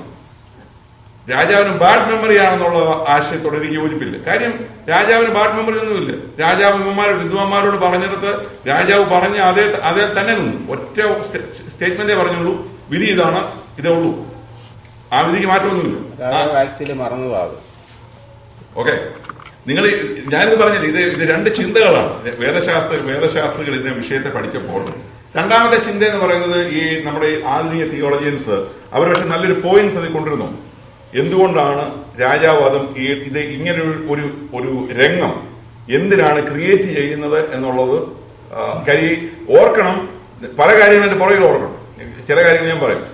രാജാവിന് ബാഡ് മെമ്മറി ആണെന്നുള്ള ആശയത്തോട് എനിക്ക് യോജിപ്പില്ല. കാര്യം രാജാവിന് ബാഡ് മെമ്മറി ഒന്നുമില്ല. രാജാവ് വിദ്വാൻമാരോട് പറഞ്ഞിടത്ത് രാജാവ് പറഞ്ഞ അതേ തന്നെ നിന്നു. ഒറ്റ സ്റ്റേറ്റ്മെന്റേ പറഞ്ഞുള്ളൂ, വിധി ഇതാണ്, ഇതേ ഉള്ളൂ. ആ വിധിക്ക് മാറ്റമൊന്നുമില്ല. ഓക്കെ, നിങ്ങൾ ഞാനിത് പറഞ്ഞില്ല, ഇത് 2 ചിന്തകളാണ്. വേദശാസ്ത്രികൾ ഇതിനെ വിഷയത്തെ പഠിച്ചപ്പോൾ രണ്ടാമത്തെ ചിന്ത എന്ന് പറയുന്നത് ഈ നമ്മുടെ ആധുനിക തിയോളജിയൻസ് അവർ പക്ഷെ നല്ലൊരു പോയിന്റ്സ് അതിൽ കൊണ്ടിരുന്നു. എന്തുകൊണ്ടാണ് രാജാവാദം ഇത് ഇങ്ങനെ ഒരു രംഗം എന്തിനാണ് ക്രിയേറ്റ് ചെയ്യുന്നത് എന്നുള്ളത് ഓർക്കണം. പല കാര്യങ്ങളുടെ പുറകിൽ ഓർക്കണം. ചില കാര്യങ്ങൾ ഞാൻ പറയും.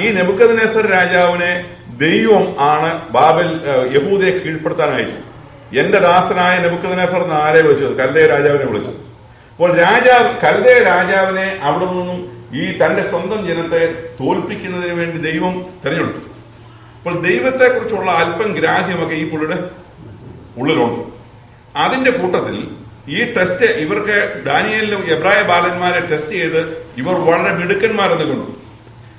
ഈ നെബൂഖദ്നേസർ രാജാവിനെ ദൈവം ആണ് യഹൂദയെ കീഴ്പ്പെടുത്താൻ അയച്ചു. എന്റെ ദാസനായ നെബൂഖദ്നേസർ എന്ന് ആരെ വിളിച്ചത്? കൽദയ രാജാവിനെ വിളിച്ചത്. അപ്പോൾ കൽദയ രാജാവിനെ അവിടെ നിന്നും ഈ തന്റെ സ്വന്തം ജനത്തെ തോൽപ്പിക്കുന്നതിന് വേണ്ടി ദൈവം തെരഞ്ഞെടുത്തു. അപ്പോൾ ദൈവത്തെ കുറിച്ചുള്ള അല്പം ഗ്രാഹ്യമൊക്കെ ഈ പുള്ളിയുടെ ഉള്ളിലുണ്ട്. അതിന്റെ കൂട്ടത്തിൽ ഈ ടെസ്റ്റ് ഇവർക്ക് ദാനിയേലിലും എബ്രായ ബാലന്മാരെ ടെസ്റ്റ് ചെയ്ത് ഇവർ വളരെ മിടുക്കന്മാരെന്ന് കണ്ടു.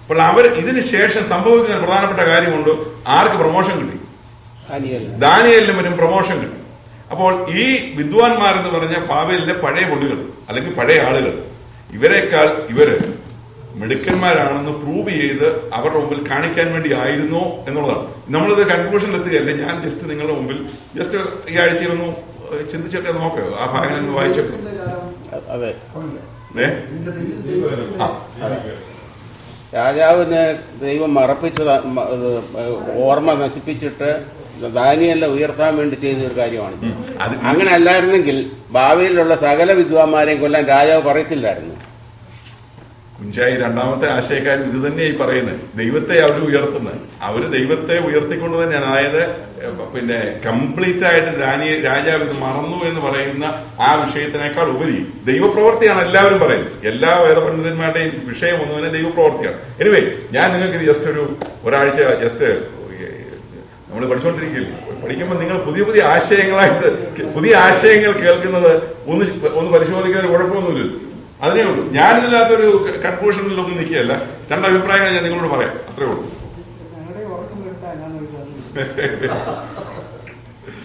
അപ്പോൾ അവർ ഇതിന് ശേഷം സംഭവിക്കുന്ന പ്രധാനപ്പെട്ട കാര്യമുണ്ട്. ആർക്ക് പ്രൊമോഷൻ കിട്ടി? ദാനിയേലിനും വരും പ്രൊമോഷൻ കിട്ടി. അപ്പോൾ ഈ വിദ്വാൻമാരെന്ന് പറഞ്ഞ ബാബേലിലെ പഴയ പൊടികൾ അല്ലെങ്കിൽ പഴയ ആളുകൾ ഇവരെക്കാൾ ഇവര് മിടുക്കന്മാരാണെന്ന് പ്രൂവ് ചെയ്ത് അവരുടെ മുമ്പിൽ കാണിക്കാൻ വേണ്ടി ആയിരുന്നോ എന്നുള്ളതാണ്. നമ്മളിത് കൺക്ലൂഷനിൽ എത്തുകയല്ലേ. ഞാൻ ജസ്റ്റ് നിങ്ങളുടെ മുമ്പിൽ ജസ്റ്റ് ഈ ആഴ്ചയിലൊന്ന് ചിന്തിച്ചൊക്കെ നോക്കുക. ആ ഭാഗങ്ങൾ വായിച്ചപ്പോൾ രാജാവിനെ ദൈവം മറപ്പിച്ചത് ഓർമ്മ നശിപ്പിച്ചിട്ട് ദാനിയേലിനെ ഉയർത്താൻ വേണ്ടി ചെയ്തൊരു കാര്യമാണ്. അങ്ങനെ അല്ലായിരുന്നെങ്കിൽ ഭാവിയിലുള്ള സകല വിദ്വാന്മാരെയും കൊല്ലാൻ രാജാവ് പറയത്തില്ലായിരുന്നു. കുഞ്ചായി രണ്ടാമത്തെ ആശയക്കാരൻ ഇത് തന്നെയായി പറയുന്നത്. ദൈവത്തെ അവർ ഉയർത്തുന്നത്, അവര് ദൈവത്തെ ഉയർത്തിക്കൊണ്ട് തന്നെയാണ്. അതായത് പിന്നെ കംപ്ലീറ്റ് ആയിട്ട് രാജാവ് ഇത് മറന്നു എന്ന് പറയുന്ന ആ വിഷയത്തിനേക്കാൾ ഉപരി ദൈവപ്രവർത്തിയാണ് എല്ലാവരും പറയുന്നത്. എല്ലാ വേദപണ്ഡിതന്മാരുടെയും വിഷയം ഒന്നു തന്നെ ദൈവപ്രവർത്തിയാണ്. എനിവേ, ഞാൻ നിങ്ങൾക്ക് ഇത് ജസ്റ്റ് ഒരാഴ്ച ജസ്റ്റ് നമ്മൾ പഠിച്ചുകൊണ്ടിരിക്കുകയില്ല. പഠിക്കുമ്പോൾ നിങ്ങൾ പുതിയ പുതിയ ആശയങ്ങളായിട്ട് പുതിയ ആശയങ്ങൾ കേൾക്കുന്നത് ഒന്ന് പരിശോധിക്കുന്നതിന് കുഴപ്പമൊന്നുമില്ല. അതിനേ ഉള്ളൂ. ഞാനിതിനകത്തൊരു കൺക്ലൂഷനിലൊന്നും നിൽക്കുകയല്ല. രണ്ടഭിപ്രായങ്ങൾ ഞാൻ നിങ്ങളോട് പറയാം, അത്രേ ഉള്ളൂ.